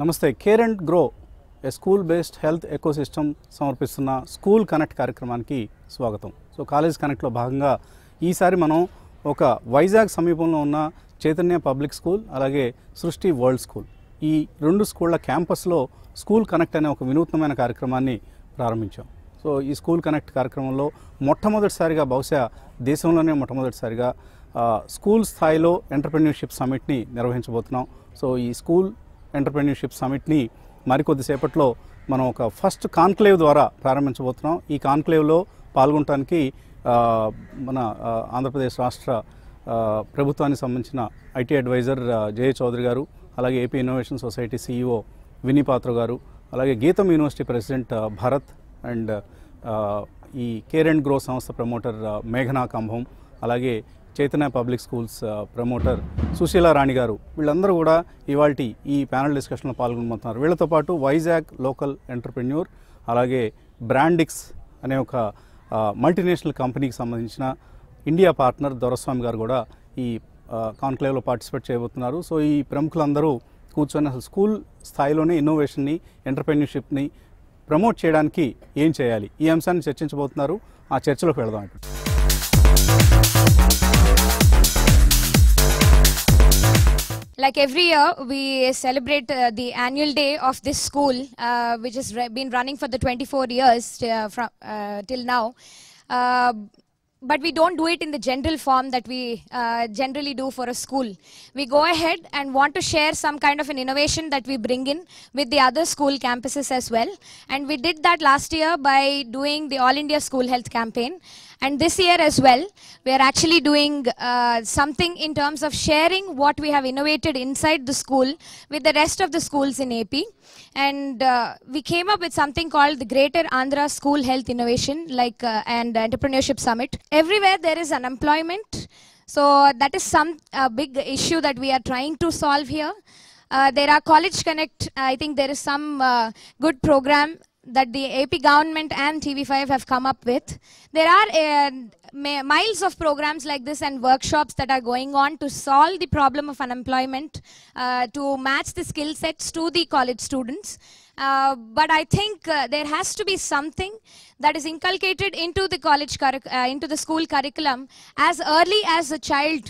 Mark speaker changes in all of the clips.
Speaker 1: నమస్తే. Care and grow A school based health ecosystem సమర్పిస్తున్న school connect కార్యక్రమానికి స్వాగతం. సో కాలేజ్ కనెక్ట్లో భాగంగా ఈసారి మనం ఒక వైజాగ్ సమీపంలో ఉన్న చైతన్య పబ్లిక్ స్కూల్ అలాగే సృష్టి వరల్డ్ స్కూల్ ఈ రెండు స్కూళ్ళ క్యాంపస్లో స్కూల్ కనెక్ట్ అనే ఒక వినూత్నమైన కార్యక్రమాన్ని ప్రారంభించాం. సో ఈ స్కూల్ కనెక్ట్ కార్యక్రమంలో మొట్టమొదటిసారిగా బహుశా దేశంలోనే మొట్టమొదటిసారిగా స్కూల్ స్థాయిలో ఎంటర్‌ప్రెన్యూర్‌షిప్ సమిట్ని నిర్వహించబోతున్నాం. సో ఈ స్కూల్ ఎంటర్‌ప్రెన్యూర్‌షిప్ సమిట్ని మరికొద్దిసేపట్లో మనం ఒక ఫస్ట్ కాన్క్లేవ్ ద్వారా ప్రారంభించబోతున్నాం. ఈ కాన్క్లేవ్లో పాల్గొనడానికి మన ఆంధ్రప్రదేశ్ రాష్ట్ర ప్రభుత్వానికి సంబంధించిన ఐటీ అడ్వైజర్ జయ చౌదరి గారు, అలాగే ఏపీ ఇన్నోవేషన్ సొసైటీ CEO వినీపాత్ర గారు, అలాగే GITAM university president Bharat and ఈ కేర్ అండ్ గ్రో సంస్థ ప్రమోటర్ మేఘనా కంభం, అలాగే Chaitanya public schools promoter Sushila Rani గారు, వీళ్ళందరూ కూడా ఇవాల్టి ఈ ప్యానల్ డిస్కషన్లో పాల్గొనబోతున్నారు. వీళ్ళతో పాటు వైజాగ్ లోకల్ ఎంటర్‌ప్రెన్యూర్ అలాగే బ్రాండిక్స్ అనే ఒక మల్టీనేషనల్ కంపెనీకి సంబంధించిన ఇండియా పార్ట్నర్ దొరస్వామి గారు కూడా ఈ కాన్క్లేవ్లో పార్టిసిపేట్ చేయబోతున్నారు. సో ఈ ప్రముఖులందరూ కూర్చొని అసలు స్కూల్ స్థాయిలోనే ఇన్నోవేషన్ని, ఎంటర్‌ప్రెన్యూర్‌షిప్ని ప్రమోట్ చేయడానికి ఏం చేయాలి, ఈ అంశాన్ని చర్చించబోతున్నారు. ఆ చర్చలోకి వెళదాం ఇప్పుడు.
Speaker 2: Like every year, we celebrate the annual day of this school, which has been running for the 24 years till now. But we don't do it in the general form that we generally do for a school. We go ahead and want to share some kind of an innovation that we bring in with the other school campuses as well. And we did that last year by doing the All India School Health Campaign. And this year as well, we are actually doing something in terms of sharing what we have innovated inside the school with the rest of the schools in AP. And we came up with something called the Greater Andhra School Health Innovation and Entrepreneurship Summit. Everywhere there is unemployment. So that is some big issue that we are trying to solve here. There are College Connect. I think there is some good program that the AP government and TV5 have come up with. There are miles of programs like this and workshops that are going on to solve the problem of unemployment, to match the skill sets to the college students. But I think there has to be something that is inculcated into the into the school curriculum as early as a child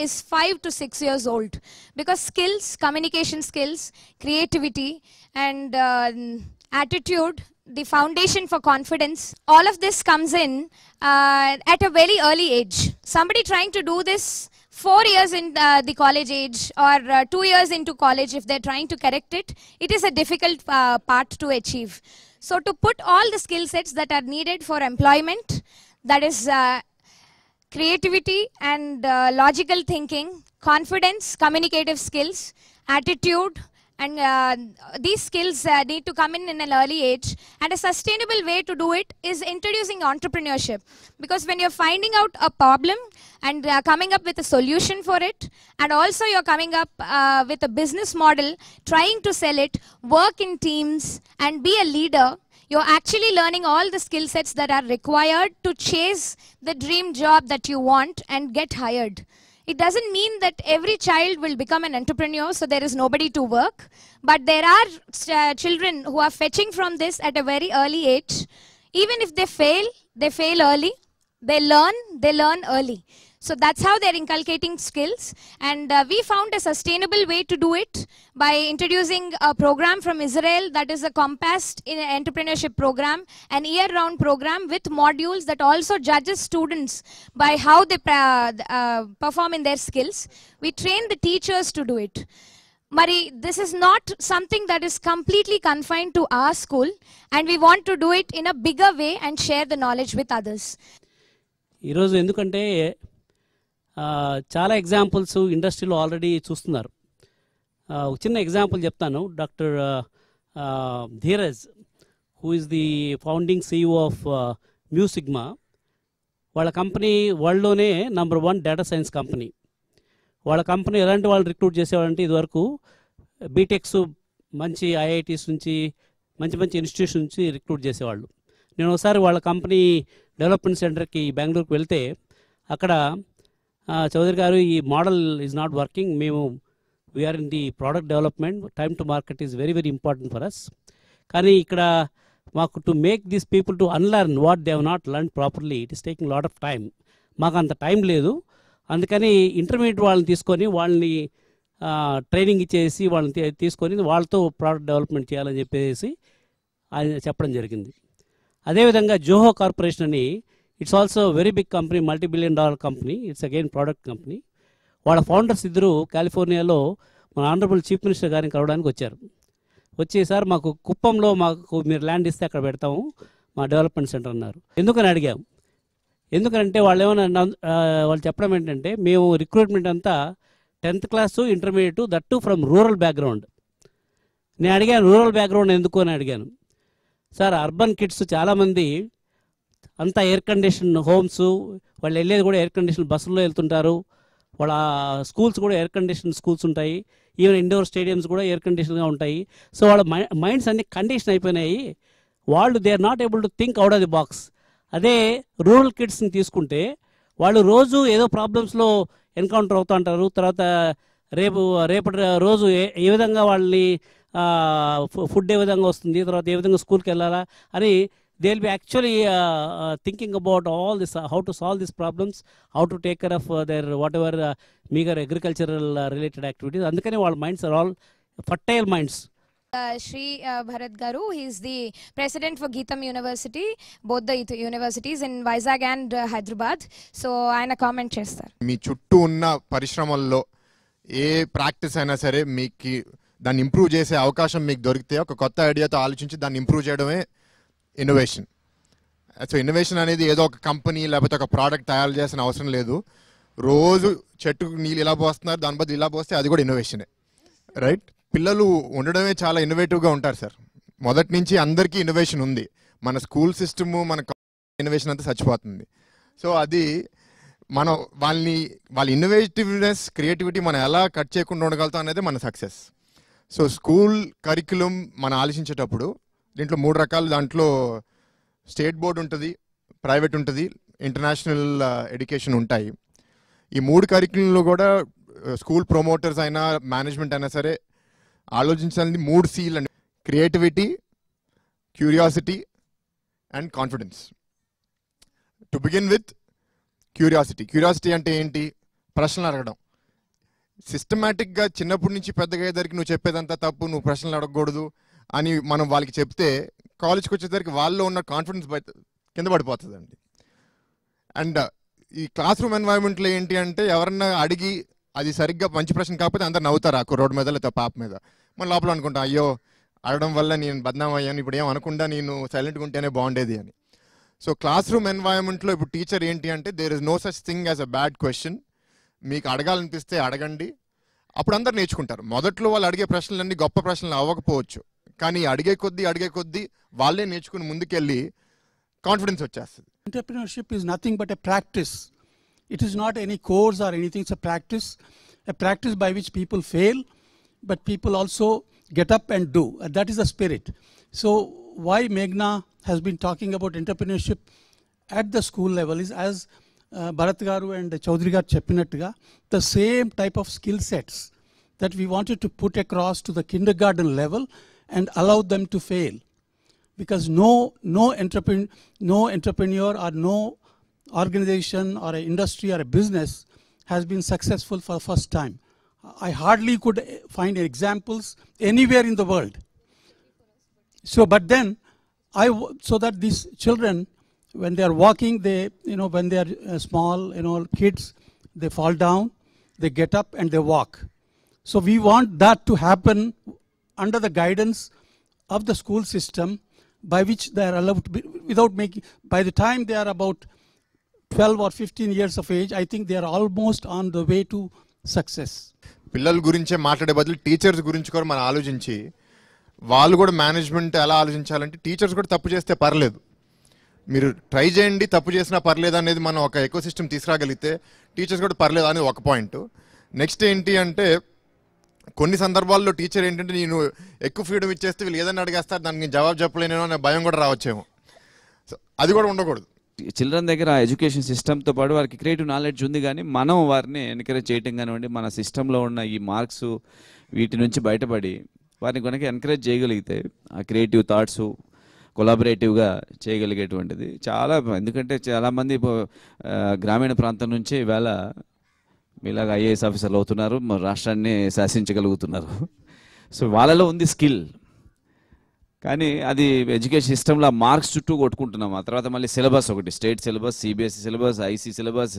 Speaker 2: is 5 to 6 years old, because skills, communication skills, creativity and attitude, the foundation for confidence, all of this comes in at a very early age. Somebody trying to do this 4 years in the college age or 2 years into college, if they're trying to correct it, it is a difficult part to achieve. So to put all the skill sets that are needed for employment, that is creativity and logical thinking, confidence, communicative skills, attitude, and these skills need to come in an early age. And a sustainable way to do it is introducing entrepreneurship. Because when you're finding out a problem and coming up with a solution for it, and also you're coming up with a business model, trying to sell it, work in teams, and be a leader, you're actually learning all the skill sets that are required to chase the dream job that you want and get hired. It doesn't mean that every child will become an entrepreneur, so there is nobody to work. But there are children who are fetching from this at a very early age. Even if they fail early. They learn early. So that's how they're inculcating skills. And we found a sustainable way to do it by introducing a program from Israel that is a compassed entrepreneurship program, an year-round program with modules that also judges students by how they perform in their skills. We train the teachers to do it. Mari, this is not something that is completely confined to our school, and we want to do it in a bigger way and share the knowledge with others.
Speaker 3: ఈరోజు ఎందుకంటే చాలా examples ఇండస్ట్రీలో already చూస్తున్నారు. ఒక చిన్న example చెప్తాను. Doctor Dhiraj, who is the founding CEO of Mu Sigma, వాళ్ళ company వరల్డ్లోనే నంబర్ 1 డేటా సైన్స్ కంపెనీ. వాళ్ళ కంపెనీ ఎలాంటి వాళ్ళు రిక్రూట్ చేసేవాళ్ళంటే ఇదివరకు బీటెక్స్ మంచి IITs నుంచి మంచి ఇన్స్టిట్యూషన్ నుంచి రిక్రూట్ చేసేవాళ్ళు. నేను ఒకసారి వాళ్ళ కంపెనీ డెవలప్మెంట్ సెంటర్కి బెంగళూరుకి వెళ్తే అక్కడ చౌదరి గారు, ఈ మోడల్ ఈజ్ నాట్ వర్కింగ్, మేము we are in the product development. Time to market is very very important for us. కానీ ఇక్కడ మాకు to make these people to unlearn what they have not learn properly, it is taking lot of time. మాకు అంత time లేదు. అందుకని intermediate వాళ్ళని తీసుకొని వాళ్ళని ట్రైనింగ్ ఇచ్చేసి వాళ్ళని తీసుకొని వాళ్ళతో ప్రోడక్ట్ డెవలప్మెంట్ చేయాలని చెప్పేసి ఆయన చెప్పడం జరిగింది. అదేవిధంగా జోహో కార్పొరేషన్ అని, it's also very big company, $multi-billion company. It's again product company. వాళ్ళ ఫౌండర్స్ ఇద్దరు కాలిఫోర్నియాలో మన ఆనరబుల్ చీఫ్ మినిస్టర్ గారిని కలవడానికి వచ్చారు. వచ్చేసారి మాకు కుప్పంలో మాకు మీరు ల్యాండ్ ఇస్తే అక్కడ పెడతాము మా డెవలప్మెంట్ సెంటర్ అన్నారు. ఎందుకని అడిగాము. ఎందుకంటే వాళ్ళు ఏమన్నా వాళ్ళు చెప్పడం ఏంటంటే, మేము రిక్రూట్మెంట్ అంతా 10th class intermediate, that from rural background. నేను అడిగాను రూరల్ బ్యాక్గ్రౌండ్ ఎందుకు అని అడిగాను. సార్ అర్బన్ కిడ్స్ చాలామంది అంతా ఎయిర్ కండిషన్ హోమ్స్, వాళ్ళు వెళ్ళేది కూడా ఎయిర్ కండిషన్ బస్సుల్లో వెళ్తుంటారు. వాళ్ళ స్కూల్స్ కూడా ఎయిర్ కండిషన్ స్కూల్స్ ఉంటాయి. ఈవెన్ ఇండోర్ స్టేడియంస్ కూడా ఎయిర్ కండిషన్గా ఉంటాయి. సో వాళ్ళ మైండ్స్ అన్ని కండిషన్ అయిపోయినాయి. వాళ్ళు they are not able to think out of the box. అదే రూరల్ కిడ్స్ని తీసుకుంటే వాళ్ళు రోజు ఏదో ప్రాబ్లమ్స్లో ఎన్కౌంటర్ అవుతూ ఉంటారు. తర్వాత రేపటి రోజు ఏ విధంగా వాళ్ళని ఫుడ్ ఏ విధంగా వస్తుంది, తర్వాత ఏ విధంగా స్కూల్కి వెళ్ళాలా అని they will be actually thinking about all this, how to solve this problems, how to take care of their whatever meagre agricultural related activities. అందుకని వాళ్ళ minds are all fertile minds.
Speaker 2: Shri Bharat Garu, he is the president for Geetam University, both the universities in Vizag and Hyderabad. So ఆయన comment చేస్తారు.
Speaker 4: మీ చుట్టూ ఉన్న పరిశ్రమల్లో ఏ practice అయినా సరే మీకు దాన్ని ఇంప్రూవ్ చేసే అవకాశం మీకు దొరికితే ఒక కొత్త ఐడియాతో ఆలోచించి దాన్ని ఇంప్రూవ్ చేయడమే ఇన్నోవేషన్. సో ఇన్నోవేషన్ అనేది ఏదో ఒక కంపెనీ లేకపోతే ఒక ప్రోడక్ట్ తయారు చేసిన అవసరం లేదు. రోజు చెట్టుకు నీళ్ళు ఇలా పోస్తున్నారు, దాని బదులు ఇలా పోస్తే అది కూడా ఇన్నోవేషనే, రైట్? పిల్లలు ఉండడమే చాలా ఇన్నోవేటివ్గా ఉంటారు సార్. మొదటి నుంచి అందరికీ ఇన్నోవేషన్ ఉంది. మన స్కూల్ సిస్టము, మన ఇన్నోవేషన్ అంతా చచ్చిపోతుంది. సో అది మనం వాళ్ళ ఇన్నోవేటివ్నెస్, క్రియేటివిటీ మనం ఎలా కట్ చేయకుండా ఉండగలుగుతాం అనేది మన సక్సెస్. సో స్కూల్ కరిక్యులం మనం ఆలోచించేటప్పుడు దీంట్లో 3 రకాలు, దాంట్లో స్టేట్ బోర్డు ఉంటుంది, ప్రైవేట్ ఉంటుంది, ఇంటర్నేషనల్ ఎడ్యుకేషన్ ఉంటాయి. ఈ 3 కరిక్యులంలో కూడా స్కూల్ ప్రమోటర్స్ అయినా మేనేజ్మెంట్ అయినా సరే ఆలోచించాలని 3 C's అండి: creativity, curiosity and confidence. To begin with curiosity. Curiosity అంటే ఏంటి? ప్రశ్నలు అడగడం. సిస్టమేటిక్గా చిన్నప్పటి నుంచి పెద్దగా అయ్యేసరికి నువ్వు చెప్పేదంతా తప్పు, నువ్వు ప్రశ్నలు అడగకూడదు అని మనం వాళ్ళకి చెప్తే కాలేజ్కి వచ్చేసరికి వాళ్ళలో ఉన్న కాన్ఫిడెన్స్ కింద పడిపోతుందండి. అండ్ ఈ క్లాస్ రూమ్ ఎన్వైరన్మెంట్లో ఏంటి అంటే, ఎవరన్నా అడిగి అది సరిగ్గా మంచి ప్రశ్న కాకపోతే అందరు నవ్వుతారు ఆ రోడ్డు మీద లేదా పాప మీద. మన లోపల అనుకుంటాం, అయ్యో అడగడం వల్ల నేను బద్నాం అయ్యాను, ఇప్పుడు ఏం అనకుండా నేను సైలెంట్గా ఉంటేనే బాగుండేది అని. సో క్లాస్ రూమ్ ఎన్వైరన్మెంట్లో ఇప్పుడు టీచర్ ఏంటి అంటే, there is no such thing as a bad question. మీకు అడగాలనిపిస్తే అడగండి, అప్పుడు అందరు నేర్చుకుంటారు. మొదట్లో వాళ్ళు అడిగే ప్రశ్నలన్నీ గొప్ప ప్రశ్నలు అవ్వకపోవచ్చు, కానీ అడిగే కొద్దీ వాళ్ళే నేర్చుకుని ముందుకెళ్ళి కాన్ఫిడెన్స్ వచ్చేస్తుంది.
Speaker 5: Entrepreneurship is nothing but a practice. It is not any course or anything, it's a practice by which people fail, but people also get up and do. And that is the spirit. So why Meghna has been talking about entrepreneurship at the school level is, as Bharat Garu and Chaudhary Garu cheppinattuga, the same type of skill sets that we wanted to put across to the kindergarten level and allow them to fail. Because no entrepreneur or no organization or an industry or a business has been successful for the first time. I hardly could find examples anywhere in the world. So, but then, so that these children, when they are walking, when they are small, kids, they fall down, they get up and they walk. So we want that to happen under the guidance of the school system, by which they are allowed to be, without making, by the time they are about 12 or 15 years of age, I think they are almost on the way to success.
Speaker 4: పిల్లల గురించే మాట్లాడే బదులు teachers గురించి కూడా మనం ఆలోచించి, వాళ్ళు కూడా మేనేజ్మెంట్ ఎలా ఆలోచించాలంటే, టీచర్స్ కూడా తప్పు చేస్తే పర్లేదు, మీరు ట్రై చేయండి, తప్పు చేసినా పర్లేదు అనేది మనం ఒక ఎకో సిస్టమ్ తీసుకురాగలిగితే టీచర్స్ కూడా పర్లేదు అనేది ఒక పాయింట్. నెక్స్ట్ ఏంటి అంటే, కొన్ని సందర్భాల్లో టీచర్ ఏంటంటే, నేను ఎక్కువ ఫ్రీడమ్ ఇచ్చేస్తే వీళ్ళు ఏదైనా అడిగేస్తారు, దానికి నేను జవాబు చెప్పలేనేమో అనే భయం కూడా రావచ్చేమో. సో అది కూడా ఉండకూడదు.
Speaker 6: చిల్డ్రన్ దగ్గర ఆ ఎడ్యుకేషన్ సిస్టమ్తో పాటు వారికి క్రియేటివ్ నాలెడ్జ్ ఉంది, కానీ మనం వారిని ఎంకరేజ్ చేయటం కానివ్వండి, మన సిస్టంలో ఉన్న ఈ మార్క్స్ వీటి నుంచి బయటపడి వారిని కనుక ఎంకరేజ్ చేయగలిగితే ఆ క్రియేటివ్ థాట్స్ కొలాబరేటివ్గా చేయగలిగేటువంటిది చాలా. ఎందుకంటే చాలామంది గ్రామీణ ప్రాంతం నుంచే ఈవేళ మీలాగా ఐఏఎస్ ఆఫీసర్లు అవుతున్నారు, రాష్ట్రాన్ని శాసించగలుగుతున్నారు. సో వాళ్ళలో ఉంది స్కిల్, కానీ అది ఎడ్యుకేషన్ సిస్టంలో మార్క్స్ చుట్టూ కొట్టుకుంటున్నాం. ఆ తర్వాత మళ్ళీ సిలబస్ ఒకటి, state syllabus, CBSE syllabus, I C syllabus,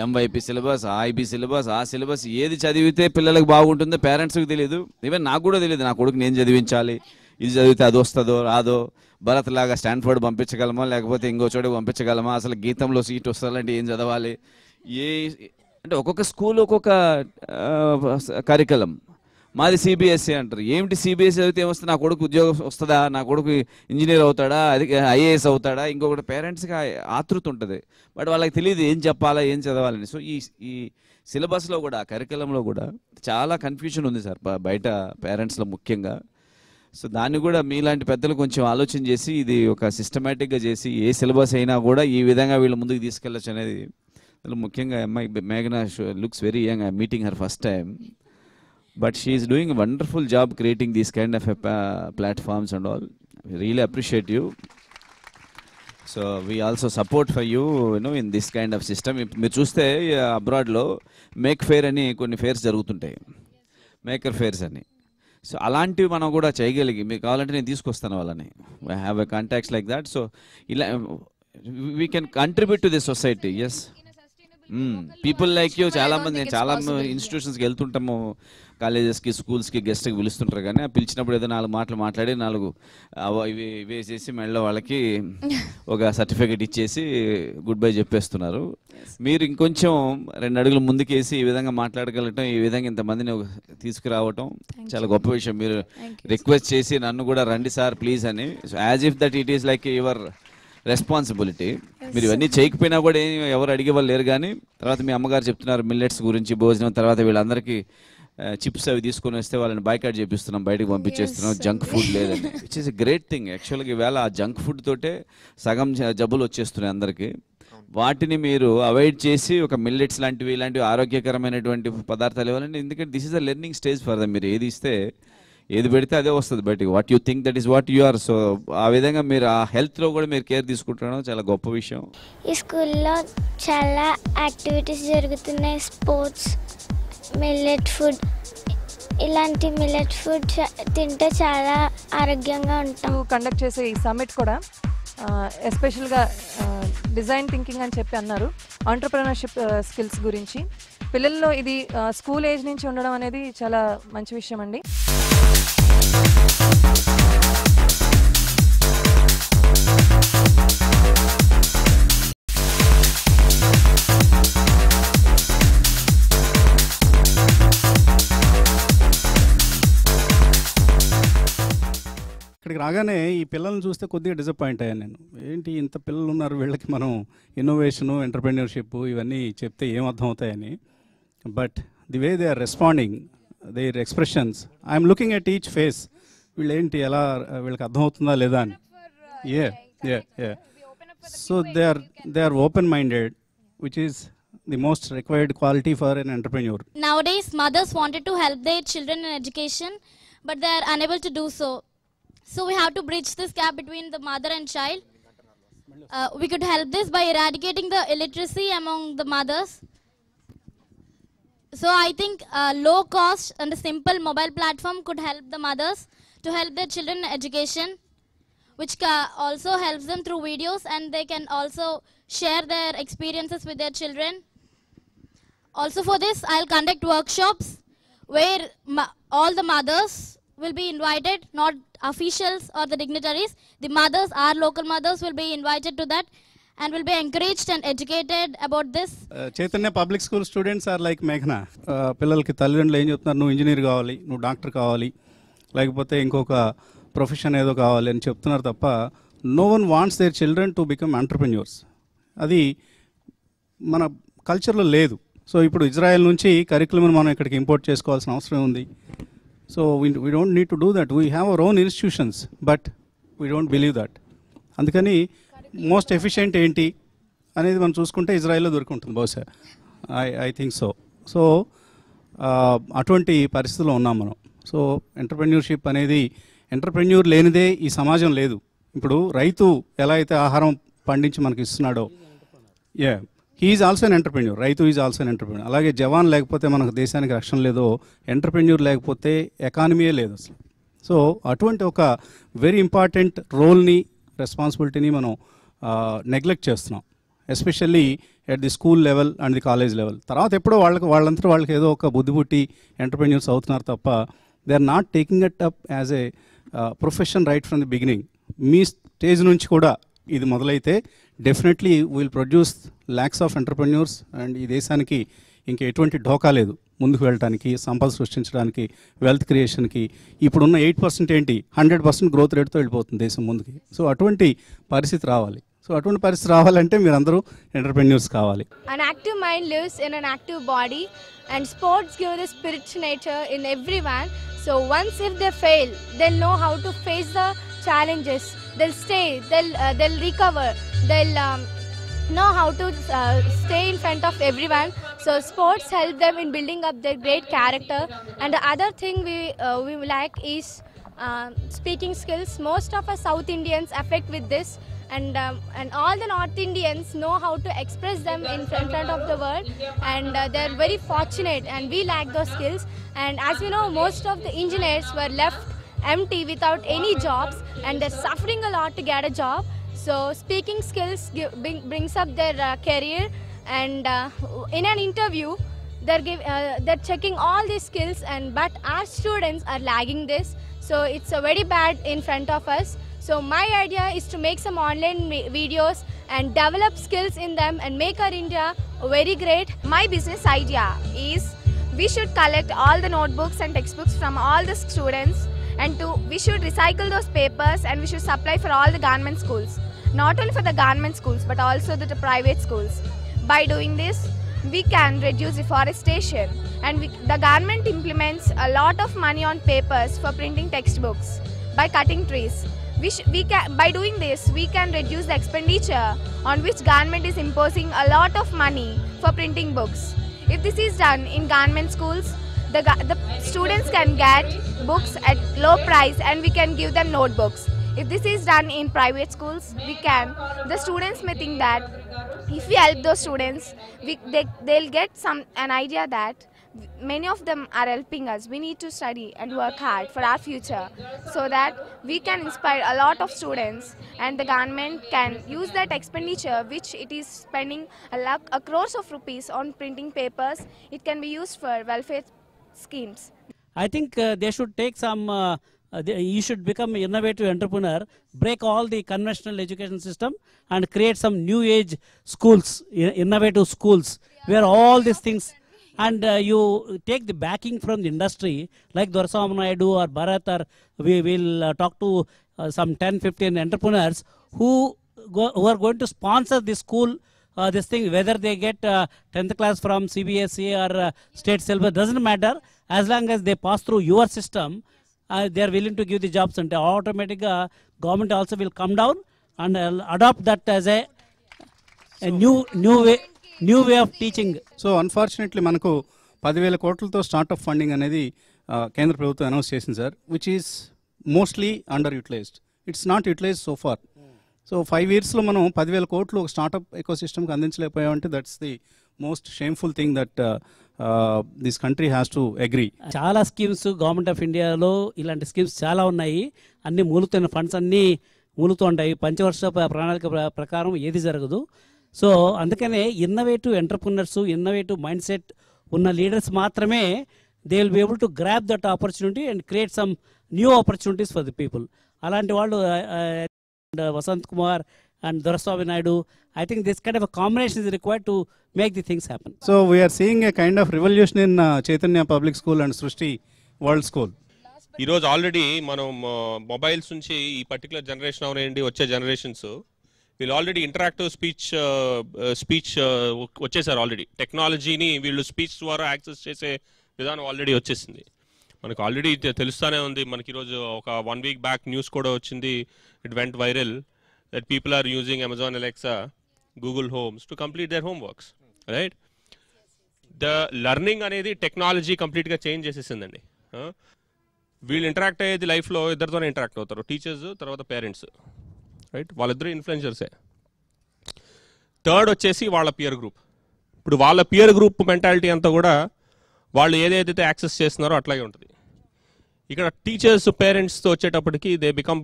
Speaker 6: MYP syllabus, IB syllabus, ఆ సిలబస్ ఏది చదివితే పిల్లలకు బాగుంటుందో పేరెంట్స్కి తెలియదు. ఈవెన్ నాకు కూడా తెలియదు నా కొడుకు నేను చదివించాలి, ఇది చదివితే అది వస్తుందో రాదో, భరత్ లాగా స్టాన్ఫోర్డ్ పంపించగలమా లేకపోతే ఇంకో చోటుకు పంపించగలమా, అసలు గీతంలో సీట్ వస్తుందంటే ఏం చదవాలి, అంటే ఒక్కొక్క స్కూల్ ఒక్కొక్క కరికులం. మాది సిబిఎస్ఈ అంటారు. ఏమిటి సిబిఎస్ఈ చదివితే ఏమొస్తుంది, నా కొడుకు ఉద్యోగం వస్తుందా, నా కొడుకు ఇంజనీర్ అవుతాడా, అది ఐఏఎస్ అవుతాడా, ఇంకొకటి పేరెంట్స్కి ఆతృత ఉంటుంది, బట్ వాళ్ళకి తెలియదు ఏం చెప్పాలా ఏం చదవాలని. సో ఈ సిలబస్లో కూడా కరికులంలో కూడా చాలా కన్ఫ్యూజన్ ఉంది సార్ బయట పేరెంట్స్లో ముఖ్యంగా. సో దాన్ని కూడా మీలాంటి పెద్దలు కొంచెం ఆలోచన చేసి ఇది ఒక సిస్టమేటిక్గా చేసి ఏ సిలబస్ అయినా కూడా ఈ విధంగా వీళ్ళ ముందుకు తీసుకెళ్ళచ్చు అనేది. ముఖ్యంగా అమ్మాయి మేఘనా looks very young, I meeting her first time, but she is doing a wonderful job creating these kind of platforms and all. We really appreciate you. So we also support for you, in this kind of system. మీరు చూస్తే అబ్రాడ్లో make fair అని కొన్ని fares జరుగుతుంటాయి, maker fares అని. So అలాంటివి మనం కూడా చేయగలిగి, మీకు కావాలంటే నేను తీసుకొస్తాను వాళ్ళని, I have a contacts like that. So ఇలా we can contribute to this society. Yes, people like you చాలామంది, నేను చాలా ఇన్స్టిట్యూషన్స్కి వెళ్తుంటాము, కాలేజెస్కి స్కూల్స్కి గెస్ట్కి పిలుస్తుంటారు, కానీ పిలిచినప్పుడు ఏదో 4 మాటలు మాట్లాడి 4 ఇవి వేసేసి మెడలో వాళ్ళకి ఒక సర్టిఫికేట్ ఇచ్చేసి గుడ్ బై చెప్పేస్తున్నారు. మీరు ఇంకొంచెం 2 అడుగులు ముందుకేసి ఈ విధంగా మాట్లాడగలగటం, ఈ విధంగా ఇంతమందిని తీసుకురావటం చాలా గొప్ప విషయం. మీరు రిక్వెస్ట్ చేసి నన్ను కూడా రండి సార్ ప్లీజ్ అని, as if that it is like your responsibility. మీరు ఇవన్నీ చేయకపోయినా కూడా ఎవరు అడిగే వాళ్ళు లేరు, కానీ తర్వాత మీ అమ్మగారు చెప్తున్నారు మిల్లెట్స్ గురించి భోజనం, తర్వాత వీళ్ళందరికీ చిప్స్ అవి తీసుకొని వస్తే వాళ్ళని బాయ్కాట్ చేపిస్తున్నాం, బయటకు పంపించేస్తున్నాం, జంక్ ఫుడ్ లేదని, which is a great thing. యాక్చువల్గా ఈవేళ ఆ జంక్ ఫుడ్ తోటే సగం జబ్బులు వచ్చేస్తున్నాయి అందరికీ. వాటిని మీరు అవాయిడ్ చేసి ఒక మిల్లెట్స్ లాంటివి ఇలాంటివి ఆరోగ్యకరమైనటువంటి పదార్థాలు ఇవ్వాలంటే, ఎందుకంటే this is a learning stage for them. మీరు ఏది ఇస్తే ఏది పెడితే అదే వస్తుంది బయటికి. What you think that is what you are. So ఆ విధంగా మీరు ఆ హెల్త్లో కూడా మీరు కేర్ తీసుకుంటున్నాం, చాలా గొప్ప విషయం.
Speaker 7: ఈ స్కూల్లో చాలా యాక్టివిటీస్ జరుగుతున్నాయి, స్పోర్ట్స్, మిల్లెట్ ఫుడ్, ఇలాంటి మిల్లెట్ ఫుడ్ తింటే చాలా ఆరోగ్యంగా ఉంటాం.
Speaker 8: కండక్ట్ చేసే ఈ సమ్మిట్ కూడా ఎస్పెషల్గా డిజైన్ థింకింగ్ అని చెప్పి అన్నారు, ఆంటర్ప్రెనర్షిప్ స్కిల్స్ గురించి పిల్లల్లో ఇది స్కూల్ ఏజ్ నుంచి ఉండడం అనేది చాలా మంచి విషయం అండి.
Speaker 1: ఇక్కడికి రాగానే ఈ పిల్లల్ని చూస్తే కొద్దిగా డిసప్పాయింట్ అయ్యాను నేను. ఏంటి ఇంత పిల్లలు ఉన్నారు, వీళ్ళకి మనం ఇన్నోవేషను, ఎంటర్ప్రెన్యూర్షిప్ ఇవన్నీ చెప్తే ఏం అర్థం అవుతాయని. But the way they are responding, their expressions, I'm looking at each face, వీళ్ళు ఏంటి ఎలా వీళ్ళకి అర్థం అవుతుందా లేదా అని. So they are open minded, which is the most required quality for an entrepreneur.
Speaker 9: Nowadays, mothers wanted to help their children in education, but they are unable to do so. So we have to bridge this gap between the mother and child. We could help this by eradicating the illiteracy among the mothers. So I think low cost and a simple mobile platform could help the mothers to help their children in education, which also helps them through videos, and they can also share their experiences with their children. Also for this, I'll conduct workshops where all the mothers will be invited, not officials or the dignitaries. The mothers, our local mothers, will be invited to that and will be encouraged and educated about this.
Speaker 1: Chaitanya public school students are like Meghna. పిల్లలకి తల్లిదండ్రులు ఏం చెప్తున్నారు, నువ్వు engineer కావాలి, నువ్వు doctor కావాలి, లేకపోతే ఇంకొక ప్రొఫెషన్ ఏదో కావాలి అని చెప్తున్నారు తప్ప no one wants their children to become entrepreneurs. అది మన కల్చర్లో లేదు. సో ఇప్పుడు ఇజ్రాయెల్ నుంచి కరికులంని మనం ఇక్కడికి ఇంపోర్ట్ చేసుకోవాల్సిన అవసరం ఉంది. So we don't need to do that. We have our own institutions, but we don't believe that. అందుకని మోస్ట్ ఎఫిషియెంట్ ఏంటి అనేది మనం చూసుకుంటే ఇజ్రాయెల్లో దొరుకుంటుంది బహుశా. I think so. సో అటువంటి పరిస్థితుల్లో ఉన్నాం మనం. సో ఎంటర్‌ప్రెన్యూర్‌షిప్ అనేది, ఎంటర్‌ప్రెన్యూర్ లేనిదే ఈ సమాజం లేదు. ఇప్పుడు రైతు ఎలా అయితే ఆహారం పండించి మనకి ఇస్తున్నాడో, హీఈస్ ఆల్సో ఎన్ ఎంటర్‌ప్రెన్యూర్. రైతు ఈజ్ ఆల్సో ఎన్ ఎంటర్‌ప్రెన్యూర్. అలాగే జవాన్ లేకపోతే మనకు దేశానికి రక్షణ లేదో, ఎంటర్‌ప్రెన్యూర్ లేకపోతే ఎకానమీయే లేదు అసలు. సో అటువంటి ఒక వెరీ ఇంపార్టెంట్ రోల్ని, రెస్పాన్సిబిలిటీని మనం నెగ్లెక్ట్ చేస్తున్నాం, especially at the school level and the college level. తర్వాత ఎప్పుడో వాళ్ళంతా వాళ్ళకి ఏదో ఒక బుద్ధి పుట్టి ఎంటర్‌ప్రెన్యూర్స్ అవుతున్నారు తప్ప they are not taking it up as a profession right from the beginning. మీ స్టేజ్ నుంచి కూడా ఇది మొదలైతే definitely will produce lakhs of entrepreneurs and ఈ దేశానికి ఇంకా ఎటువంటి ఢోకా లేదు ముందుకు వెళ్ళడానికి, సంపద సృష్టించడానికి, వెల్త్ క్రియేషన్కి. ఇప్పుడున్న 8% ఏంటి 100% గ్రోత్ రేట్తో వెళ్ళిపోతుంది దేశం ముందుకి. సో అటువంటి పరిస్థితి రావాలి. సో అటువంటి పరిస్థితి రావాలంటే మీరందరూ ఎంటర్‌ప్రెన్యూర్స్ కావాలి.
Speaker 10: An active mind lives in an active body, and sports give the spiritual nature in everyone. So once if they fail, they'll know how to face the challenges. They'll stay, they'll recover, they'll know how to stay in front of everyone. So sports help them in building up their great character. And the other thing we like is speaking skills. Most of us South Indians affect with this, and all the North Indians know how to express them in front of the world, and they're very fortunate, and we lack those skills. And as we know, most of the engineers were left empty without any jobs, and they're suffering a lot to get a job. So speaking skills brings up their career, and in an interview they're checking all these skills, but our students are lagging this. So it's a very bad in front of us. So my idea is to make some online videos and develop skills in them and make our India very great.
Speaker 11: My business idea is we should collect all the notebooks and textbooks from all the students, and we should recycle those papers, and we should supply for all the government schools. Not only for the government schools but also the private schools. By doing this, we can reduce deforestation, and the government implements a lot of money on papers for printing textbooks by cutting trees. By doing this, we can reduce the expenditure on which government is imposing a lot of money for printing books. If this is done in government schools, the students can get books at low price, and we can give them notebooks. If this is done in private schools, the students may think that if we help those students, they'll get an idea that many of them are helping us. We need to study and work hard for our future, so that we can inspire a lot of students, and the government can use that expenditure which it is spending a crores of rupees on printing papers. It can be used for welfare schemes.
Speaker 3: I think they should take some you should become innovative entrepreneur, break all the conventional education system and create some new age schools, innovative schools, where all these things, and you take the backing from the industry like Doraiswamy Naidu or Bharat, or we will talk to some 10-15 entrepreneurs who are going to sponsor this school, this thing, whether they get 10th class from CBSE or state syllabus, doesn't matter, as long as they pass through your system. They are willing to give the jobs, and automatically government also will come down and adopt that as a new way of teaching.
Speaker 1: So unfortunately మనకు 10,000 కోట్లతో startup funding అనేది కేంద్ర ప్రభుత్వం announce చేసింది sir, which is mostly under utilised. It's not utilised so far. So 5 yearsలో మనం 10,000 కోట్లు ఒక స్టార్ట్అప్ ఎకోసిస్టమ్కి అందించలేకపోయామంటే that's the most shameful thing that this country has to agree.
Speaker 3: చాలా స్కీమ్స్ గవర్నమెంట్ ఆఫ్ ఇండియాలో ఇలాంటి స్కీమ్స్ చాలా ఉన్నాయి. అన్ని మూలుతున్న ఫండ్స్ అన్నీ మూలుతూ ఉంటాయి. పంచవర్ష ప్రణాళిక ప్రకారం ఏది జరగదు. సో అందుకనే innovative entrepreneurs, innovative mind set ఉన్న లీడర్స్ మాత్రమే they will be able to grab that opportunity and create some new opportunities for the people. అలాంటి వాళ్ళు Vasant Kumar and Doraiswamy Naidu, I think this kind of a combination is required to make the things happen.
Speaker 1: So we are seeing a kind of revolution in Chaitanya Public School and Srishti World School.
Speaker 12: ఈ రోజు already మనం mobiles నుంచి ఈ particular generation అవనండి వచ్చే generations వీళ్ళు already interactive speech వచ్చేసారు. Already టెక్నాలజీని వీళ్ళు స్పీచ్ ద్వారా యాక్సెస్ చేసే విధానం ఆల్రెడీ వచ్చేసింది. మనకు ఆల్రెడీ తెలుస్తూనే ఉంది. మనకి ఈరోజు ఒక 1 week బ్యాక్ న్యూస్ కూడా వచ్చింది, it went viral. that people are using Amazon Alexa, Google Homes to complete their homeworks, right? The learning అనేది టెక్నాలజీ కంప్లీట్గా చేంజ్ చేసేసిందండి. వీళ్ళు ఇంటరాక్ట్ అయ్యేది లైఫ్లో ఇద్దరితోనే ఇంటరాక్ట్ అవుతారు, టీచర్స్ తర్వాత పేరెంట్స్, రైట్? వాళ్ళిద్దరు ఇన్ఫ్లుయెన్సర్సే. థర్డ్ వచ్చేసి వాళ్ళ పియర్ గ్రూప్. ఇప్పుడు వాళ్ళ పియర్ గ్రూప్ మెంటాలిటీ అంతా కూడా వాళ్ళు ఏదైతే యాక్సెస్ చేస్తున్నారో అట్లాగే ఉంటుంది. ఇక్కడ టీచర్స్ పేరెంట్స్తో వచ్చేటప్పటికి they become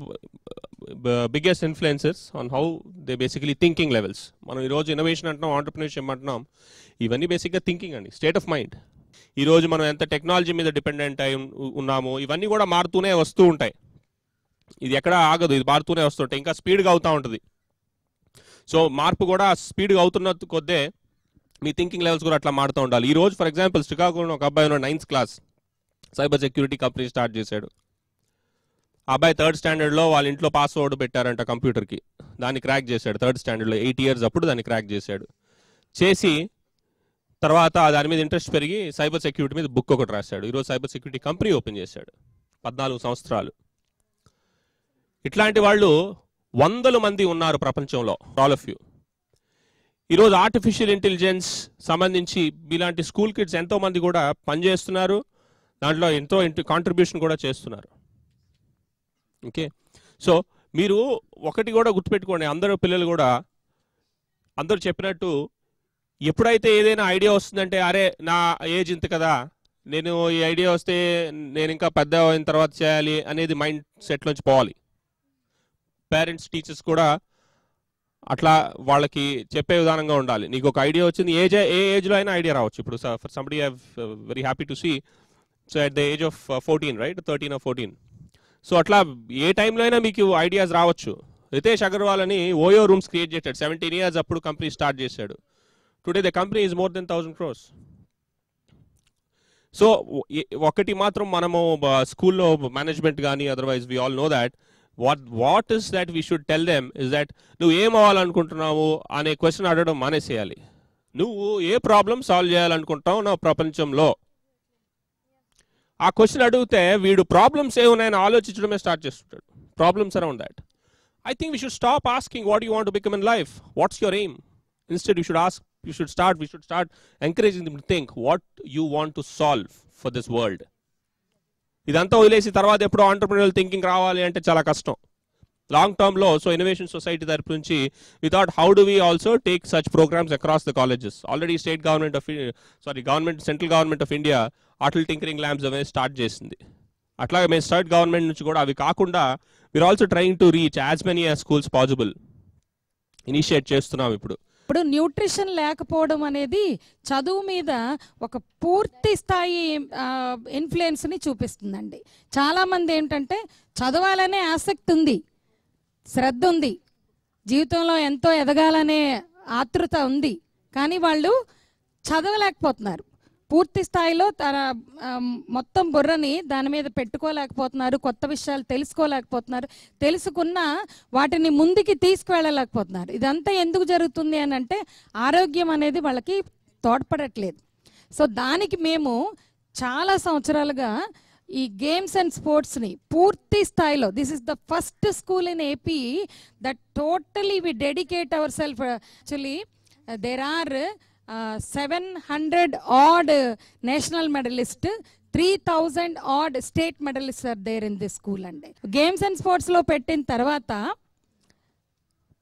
Speaker 12: biggest influencers on how they basically thinking levels. మనం ఈరోజు ఇన్నోవేషన్ అంటున్నాం, ఆంటర్ప్రినర్షిప్ అంటున్నాం, ఇవన్నీ బేసిక్గా థింకింగ్ అండి, స్టేట్ ఆఫ్ మైండ్. ఈరోజు మనం ఎంత టెక్నాలజీ మీద డిపెండెంట్ అయి ఉన్నామో ఇవన్నీ కూడా మారుతూనే వస్తూ ఉంటాయి. ఇది ఎక్కడ ఆగదు, ఇది మారుతూనే వస్తుంటాయి, ఇంకా స్పీడ్గా అవుతూ ఉంటుంది. సో మార్పు కూడా స్పీడ్గా అవుతున్న కొద్దే మీ థింకింగ్ లెవెల్స్ కూడా అట్లా మారుతూ ఉండాలి. ఈరోజు ఫర్ ఎగ్జాంపుల్ శ్రీకాకుళంలో ఒక అబ్బాయి ఉన్నాడు, 9th class, cyber security company start చేశాడు. ఆ అబ్బాయి 3rd స్టాండర్డ్లో వాళ్ళ ఇంట్లో పాస్వర్డ్ పెట్టారంట కంప్యూటర్కి, దాన్ని క్రాక్ చేశాడు. 3rd స్టాండర్డ్లో 8 years అప్పుడు దాన్ని క్రాక్ చేశాడు. చేసి తర్వాత దాని మీద ఇంట్రెస్ట్ పెరిగి సైబర్ సెక్యూరిటీ మీద బుక్ ఒకటి రాశాడు. ఈరోజు సైబర్ సెక్యూరిటీ కంపెనీ ఓపెన్ చేశాడు, 14 సంవత్సరాలు. ఇట్లాంటి వాళ్ళు 100 మంది ఉన్నారు ప్రపంచంలో, ఆల్ ఆఫ్ యూ. ఈరోజు ఆర్టిఫిషియల్ ఇంటెలిజెన్స్ సంబంధించి ఇలాంటి స్కూల్ కిడ్స్ ఎంతోమంది కూడా పనిచేస్తున్నారు, దాంట్లో ఎంతో కాంట్రిబ్యూషన్ కూడా చేస్తున్నారు. ఓకే, సో మీరు ఒకటి కూడా గుర్తుపెట్టుకోండి, అందరూ పిల్లలు కూడా అందరూ చెప్పినట్టు ఎప్పుడైతే ఏదైనా ఐడియా వస్తుందంటే అరే నా ఏజ్ ఇంత కదా, నేను ఈ ఐడియా వస్తే నేను ఇంకా పెద్ద అయిన తర్వాత చేయాలి అనేది మైండ్ సెట్లోంచి పోవాలి. పేరెంట్స్ టీచర్స్ కూడా అట్లా వాళ్ళకి చెప్పే విధానంగా ఉండాలి. నీకు ఒక ఐడియా వచ్చింది, ఏ ఏజ్లో అయినా ఐడియా రావచ్చు. ఇప్పుడు for somebody I very happy to see, so at the age of 14, right, 13 or 14. So అట్లా ఏ టైంలో అయినా మీకు ఐడియాస్ రావచ్చు. రితేష్ అగర్వాల్ అని ఓయో రూమ్స్ క్రియేట్ చేశాడు, 17 years అప్పుడు కంపెనీ స్టార్ట్ చేశాడు. Today the company is more than 1,000 crores. So ఒకటి మాత్రం మనము స్కూల్లో మేనేజ్మెంట్ కానీ otherwise we all know that what is that we should tell them is that నువ్వు ఏం అవ్వాలనుకుంటున్నావు అనే క్వశ్చన్ అడగడం మానేసేయాలి. నువ్వు ఏ ప్రాబ్లమ్ సాల్వ్ చేయాలనుకుంటావు నా ప్రపంచంలో, ఆ క్వశ్చన్ అడిగితే వీడు ప్రాబ్లమ్స్ ఏమున్నాయని ఆలోచించడమే స్టార్ట్ చేస్తుంటాడు. Problems around that. I think we should stop asking what you want to become in life, what's your aim. Instead we should start encouraging them to think what you want to solve for this world. ఇదంతా వదిలేసి తర్వాత ఎప్పుడో entrepreneurial thinking రావాలి అంటే చాలా కష్టం long టర్మ్లో. So innovation society తరపు నుంచి we thought how do we also take such programs across the colleges. Already central government of India Atal tinkering labs అవే స్టార్ట్ చేసింది. అట్లాగే మేము స్టేట్ గవర్నమెంట్ నుంచి కూడా అవి కాకుండా we are also trying to reach as many schools possible initiate చేస్తున్నాం.
Speaker 13: ఇప్పుడు న్యూట్రిషన్ లేకపోవడం అనేది చదువు మీద ఒక పూర్తి స్థాయి ఇన్ఫ్లుయెన్స్ని చూపిస్తుందండి. చాలామంది ఏంటంటే చదవాలనే ఆసక్తి ఉంది, శ్రద్ధ ఉంది, జీవితంలో ఎంతో ఎదగాలనే ఆతృత ఉంది, కానీ వాళ్ళు చదవలేకపోతున్నారు. పూర్తి స్థాయిలో తన మొత్తం బుర్రని దాని మీద పెట్టుకోలేకపోతున్నారు, కొత్త విషయాలు తెలుసుకోలేకపోతున్నారు, తెలుసుకున్న వాటిని ముందుకి తీసుకువెళ్ళలేకపోతున్నారు. ఇదంతా ఎందుకు జరుగుతుంది అని అంటే ఆరోగ్యం అనేది వాళ్ళకి తోడ్పడట్లేదు. సో దానికి మేము చాలా సంవత్సరాలుగా ఈ గేమ్స్ అండ్ స్పోర్ట్స్ని పూర్తి స్థాయిలో, this is the first school in AP that totally we dedicate our self. Actually there are 700 odd national medalists, 3,000 odd state medalists are there in this school. అండి గేమ్స్ అండ్ స్పోర్ట్స్లో పెట్టిన తర్వాత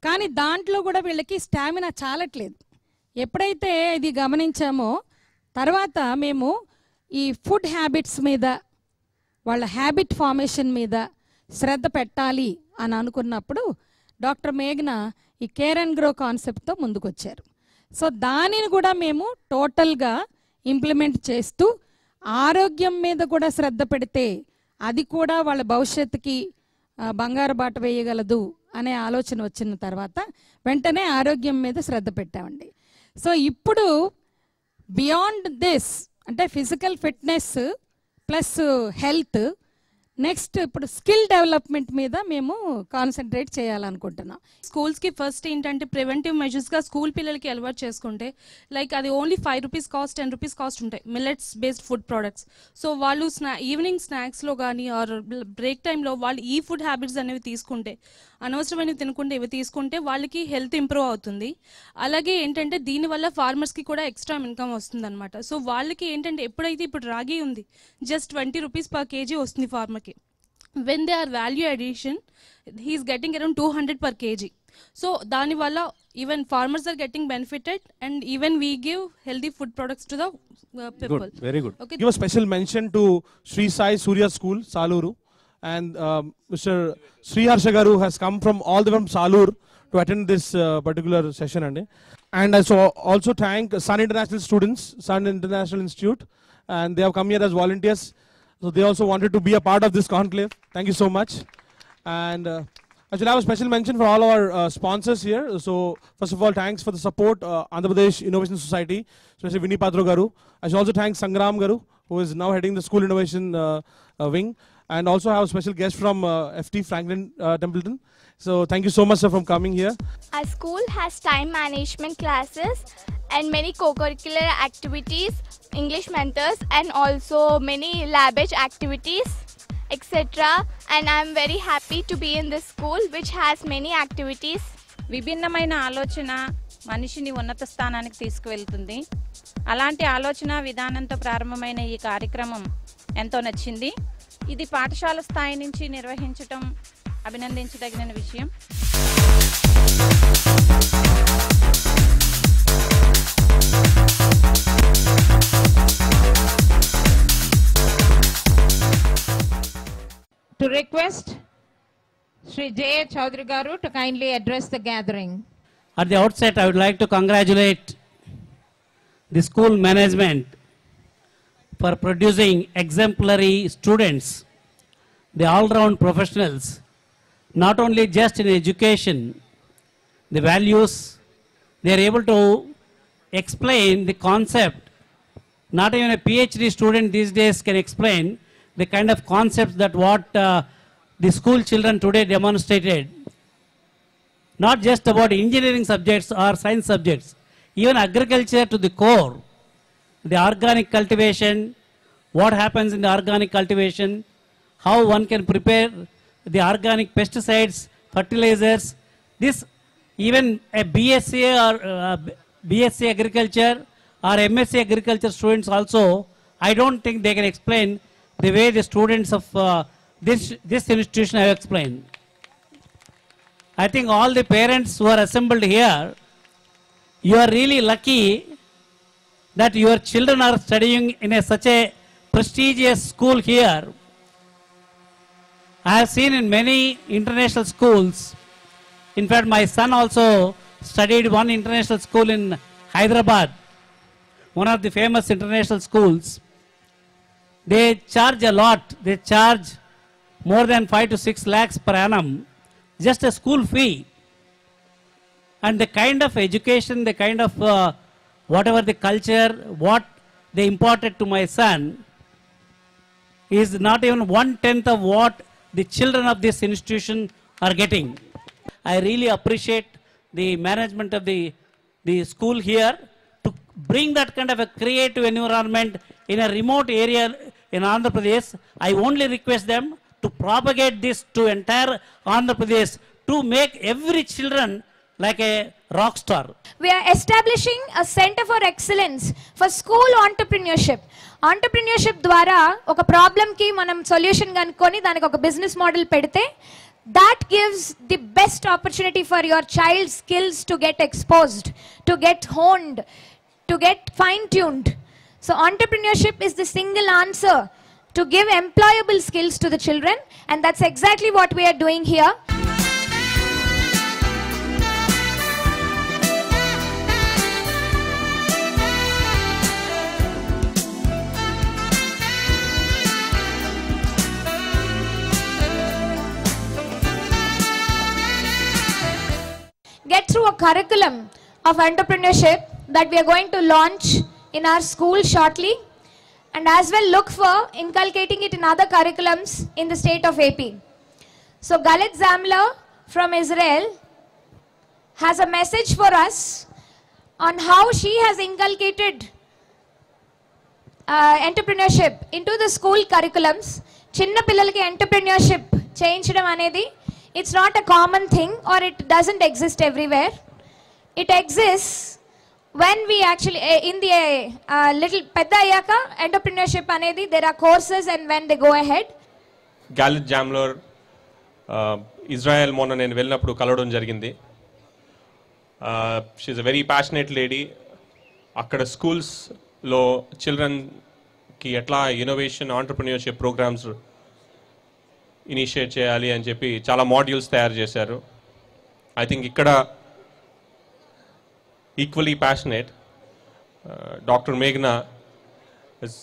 Speaker 13: కానీ దాంట్లో కూడా వీళ్ళకి స్టామినా చాలట్లేదు. ఎప్పుడైతే ఇది గమనించామో తర్వాత మేము ఈ ఫుడ్ హ్యాబిట్స్ మీద, వాళ్ళ హ్యాబిట్ ఫార్మేషన్ మీద శ్రద్ధ పెట్టాలి అని అనుకున్నప్పుడు డాక్టర్ మేఘ్నా ఈ కేర్ అండ్ గ్రో కాన్సెప్ట్తో ముందుకొచ్చారు. సో దానిని కూడా మేము టోటల్గా ఇంప్లిమెంట్ చేస్తూ ఆరోగ్యం మీద కూడా శ్రద్ధ పెడితే అది కూడా వాళ్ళ భవిష్యత్తుకి బంగారు బాట వేయగలదు అనే ఆలోచన వచ్చిన తర్వాత వెంటనే ఆరోగ్యం మీద శ్రద్ధ పెట్టామండి. సో ఇప్పుడు బియాండ్ దిస్ అంటే physical fitness plus health, next ఇప్పుడు స్కిల్ డెవలప్మెంట్ మీద మేము కాన్సన్ట్రేట్ చేయాలనుకుంటున్నాం.
Speaker 14: స్కూల్స్కి ఫస్ట్ ఏంటంటే ప్రివెంటివ్ మెజర్స్గా స్కూల్ పిల్లలకి అలవాటు చేసుకుంటే లైక్ అది only 5 rupees cost, 10 rupees cost ఉంటాయి millets based food products. So వాళ్ళు ఈవినింగ్ స్నాక్స్లో కానీ ఆర్ బ్రేక్ టైంలో వాళ్ళు ఈ ఫుడ్ హ్యాబిట్స్ అనేవి తీసుకుంటే అనవసరమైనవి తినకుండా ఇవి తీసుకుంటే వాళ్ళకి హెల్త్ ఇంప్రూవ్ అవుతుంది. అలాగే ఏంటంటే దీనివల్ల ఫార్మర్స్కి కూడా ఎక్స్ట్రా ఇన్కమ్ వస్తుంది అనమాట. సో వాళ్ళకి ఏంటంటే ఎప్పుడైతే ఇప్పుడు రాగి ఉంది జస్ట్ 20 రూపీస్ పర్ కేజీ వస్తుంది ఫార్మర్కి. when they are value addition, he is getting around 200 per kg. So danivalla even farmers are getting benefited, and even we give healthy food products to the people.
Speaker 1: Good, very good.
Speaker 14: Okay.
Speaker 15: Give a special mention to Sri Sai Surya School, Saluru, and Mr. Sri Harsha Garu has come from all the way from Salur to attend this particular session. And I also thank Sun International students, Sun International Institute, and they have come here as volunteers. So they also wanted to be a part of this conclave. Thank you so much. And I should have a special mention for all our sponsors here. So first of all, thanks for the support, Andhra Pradesh Innovation Society, especially Vinny Padro Garu. I should also thank Sangram Garu, who is now heading the school innovation wing. And also have a special guest from FT Franklin Templeton. So thank you so much, sir, for coming here.
Speaker 10: Our school has time management classes and many co-curricular activities, English mentors, and also many lab-based activities, etc. And I'm very happy to be in this school which has many activities.
Speaker 16: విభిన్నమైన ఆలోచన మనిషిని ఉన్నత స్థానానికి తీసుకువెళ్తుంది. అలాంటి ఆలోచన విధానంతో ప్రారంభమైన ఈ కార్యక్రమం ఎంతో నచ్చింది. ఇది పాఠశాల స్థాయి నుంచి నిర్వహించడం అభినందించదగిన విషయం.
Speaker 17: To request Sri J. Chaudhary Garu to kindly address the gathering.
Speaker 3: At the outset, I would like to congratulate the school management for producing exemplary students, the all-round professionals, not only just in education, the values, they are able to explain the concept. Not even a PhD student these days can explain the kind of concepts that what the school children today demonstrated. Not just about engineering subjects or science subjects, even agriculture to the core, the organic cultivation, what happens in the organic cultivation, how one can prepare the organic pesticides, fertilizers. This even a BSc or BSc agriculture or MSc agriculture students also, I don't think they can explain the way the students of this institution have explained. I think all the parents who are assembled here, you are really lucky that your children are studying in such a prestigious school here. I have seen in many international schools. In fact, my son also studied one international school in Hyderabad, one of the famous international schools. They charge a lot. They charge more than 5 to 6 lakhs per annum, just a school fee. And the kind of education, the kind of whatever the culture, what they imparted to my son is not even 1/10 of what the children of this institution are getting. I really appreciate the management of the school here to bring that kind of a creative environment in a remote area in Andhra Pradesh. I only request them to propagate this to entire Andhra Pradesh, to make every children like a rock star.
Speaker 2: We are establishing a center for excellence for school entrepreneurship. Entrepreneurship ద్వారా ఒక ప్రాబ్లంకి మనం solution కనుక్కొని దానికి ఒక business model పెడితే that gives the best opportunity for your child's skills to get exposed, to get honed, to get fine-tuned. So entrepreneurship is the single answer to give employable skills to the children, and that's exactly what we are doing here. Get through a curriculum of entrepreneurship that we are going to launch in our school shortly, and as well look for inculcating it in other curriculums in the state of AP. So Galit Zamler from Israel has a message for us on how she has inculcated entrepreneurship into the school curriculums. Chinna pillalaki entrepreneurship cheyinchadam anedi it's not a common thing or it doesn't exist everywhere. It exists when we actually in the little pedda ayyaka entrepreneurship anedi there are courses and when they go ahead.
Speaker 12: Galit Jamlor Israel మొన్న నేను వెళ్ళినప్పుడు కలవడం జరిగింది. She is a very passionate lady. అక్కడ స్కూల్స్లో చిల్డ్రన్కి ఎట్లా innovation entrepreneurship programmes initiate చేయాలి అని చెప్పి చాలా మాడ్యూల్స్ తయారు చేశారు. ఐ థింక్ ఇక్కడ ఈక్వలీ ప్యాషనేట్ డాక్టర్ మేఘ్నా is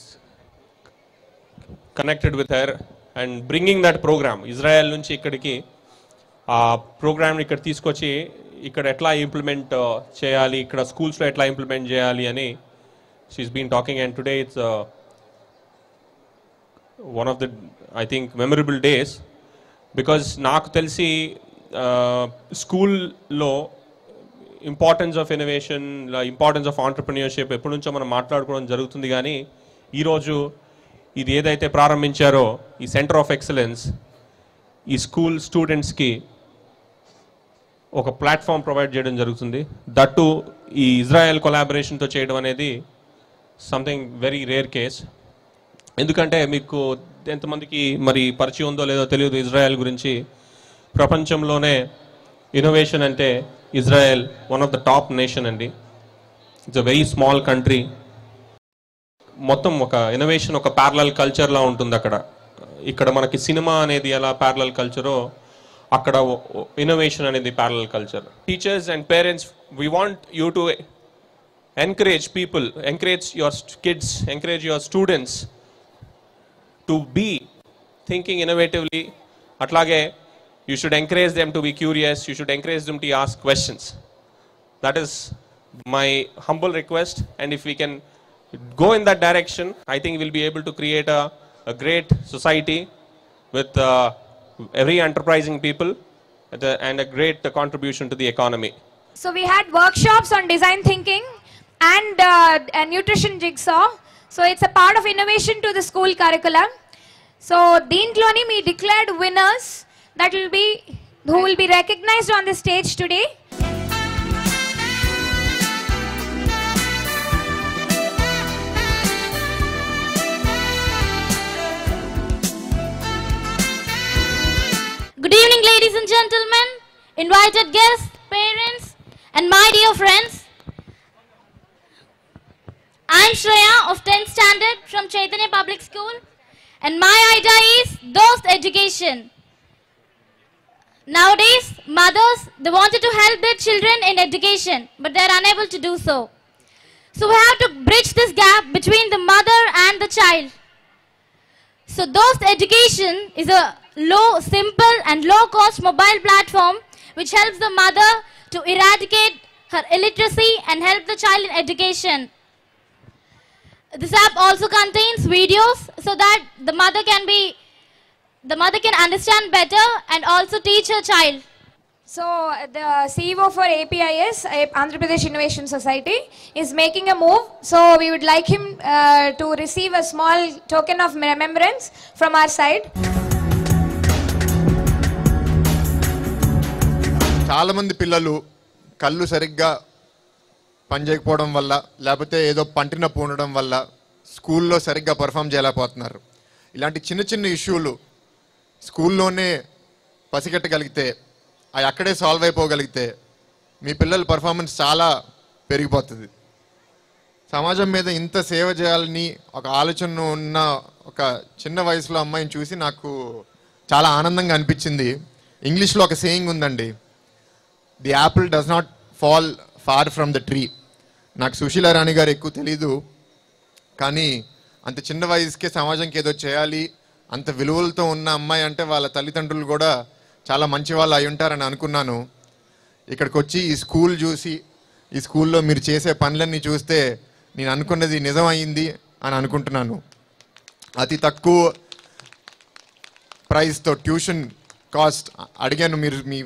Speaker 12: connected with her and bringing that programme. Israel నుంచి ఇక్కడికి ఆ ప్రోగ్రామ్ని ఇక్కడ తీసుకొచ్చి ఇక్కడ ఎట్లా ఇంప్లిమెంట్ చేయాలి, ఇక్కడ స్కూల్స్లో ఎట్లా ఇంప్లిమెంట్ చేయాలి అని she's been talking. And today it's one of the I think memorable days because నాకు తెలిసి స్కూల్లో importance of innovation, importance of entrepreneurship ఎప్పటి నుంచో మనం మాట్లాడుకోవడం జరుగుతుంది. కానీ ఈరోజు ఇది ఏదైతే ప్రారంభించారో ఈ సెంటర్ ఆఫ్ ఎక్సలెన్స్ ఈ స్కూల్ స్టూడెంట్స్కి ఒక ప్లాట్ఫామ్ ప్రొవైడ్ చేయడం జరుగుతుంది. దట్టు ఈ ఇజ్రాయెల్ కొలాబరేషన్తో చేయడం అనేది సంథింగ్ వెరీ రేర్ కేస్. ఎందుకంటే మీకు ఎంతమందికి మరి పరిచయం ఉందో లేదో తెలియదు ఇజ్రాయెల్ గురించి. ప్రపంచంలోనే ఇన్నోవేషన్ అంటే Israel one of the top nation అండి. It's a very small country. మొత్తం ఒక ఇన్నోవేషన్ ఒక ప్యారలల్ కల్చర్లా ఉంటుంది అక్కడ. ఇక్కడ మనకి సినిమా అనేది ఎలా ప్యారలల్ కల్చరో అక్కడ ఇన్నోవేషన్ అనేది parallel culture. Teachers and parents, we want you to encourage people, encourage your kids, encourage your students to be thinking innovatively. Atlage you should encourage them to be curious, you should encourage them to ask questions. That is my humble request, and if we can go in that direction, I think we'll be able to create a great society with every enterprising people and a great contribution to the economy.
Speaker 2: So we had workshops on design thinking and a nutrition jigsaw. So it's a part of innovation to the school curriculum. So deentloni me declared winners who will be recognized on the stage today.
Speaker 9: Good evening, ladies and gentlemen, invited guests, parents, and my dear friends. I am Shreya of 10th standard from Chaitanya Public School, and my idea is Dost Education. Nowadays, mothers, they wanted to help their children in education, but they are unable to do so. So we have to bridge this gap between the mother and the child. So Dost Education is a simple and low-cost mobile platform which helps the mother to eradicate her illiteracy and help the child in education. This app also contains videos so that the mother can understand better and also teach her child.
Speaker 2: So the CEO for APIS, Andhra Pradesh Innovation Society, is making a move. So we would like him to receive a small token of remembrance from our side.
Speaker 4: చాలా మంది పిల్లలు కళ్ళు సరిగ్గా పనిచేయకపోవడం వల్ల లేకపోతే ఏదో పంటినొప్పి ఉండడం వల్ల స్కూల్లో సరిగ్గా పర్ఫామ్ చేయలేకపోతున్నారు. ఇలాంటి చిన్న చిన్న ఇష్యూలు స్కూల్లోనే పసిగట్టగలిగితే అవి అక్కడే సాల్వ్ అయిపోగలిగితే మీ పిల్లల పర్ఫార్మెన్స్ చాలా పెరిగిపోతుంది. సమాజం మీద ఇంత సేవ చేయాలని ఒక ఆలోచన ఉన్న ఒక చిన్న వయసులో అమ్మాయిని చూసి నాకు చాలా ఆనందంగా అనిపించింది. ఇంగ్లీష్లో ఒక సేయింగ్ ఉందండి, the apple does not fall far from the tree. నాకు సుశీల రాణి గారు ఎక్కువ తెలీదు, కానీ అంత చిన్న వయసుకే సమాజంకి ఏదో చేయాలి, అంత విలువలతో ఉన్న అమ్మాయి అంటే వాళ్ళ తల్లిదండ్రులు కూడా చాలా మంచి వాళ్ళు అయి ఉంటారని అనుకున్నాను. ఇక్కడికి వచ్చి ఈ స్కూల్ చూసి ఈ స్కూల్లో మీరు చేసే పనులన్నీ చూస్తే నేను అనుకున్నది నిజం అయింది అని అనుకుంటున్నాను. అతి తక్కువ ప్రైస్తో ట్యూషన్ కాస్ట్ అడిగాను, మీరు మీ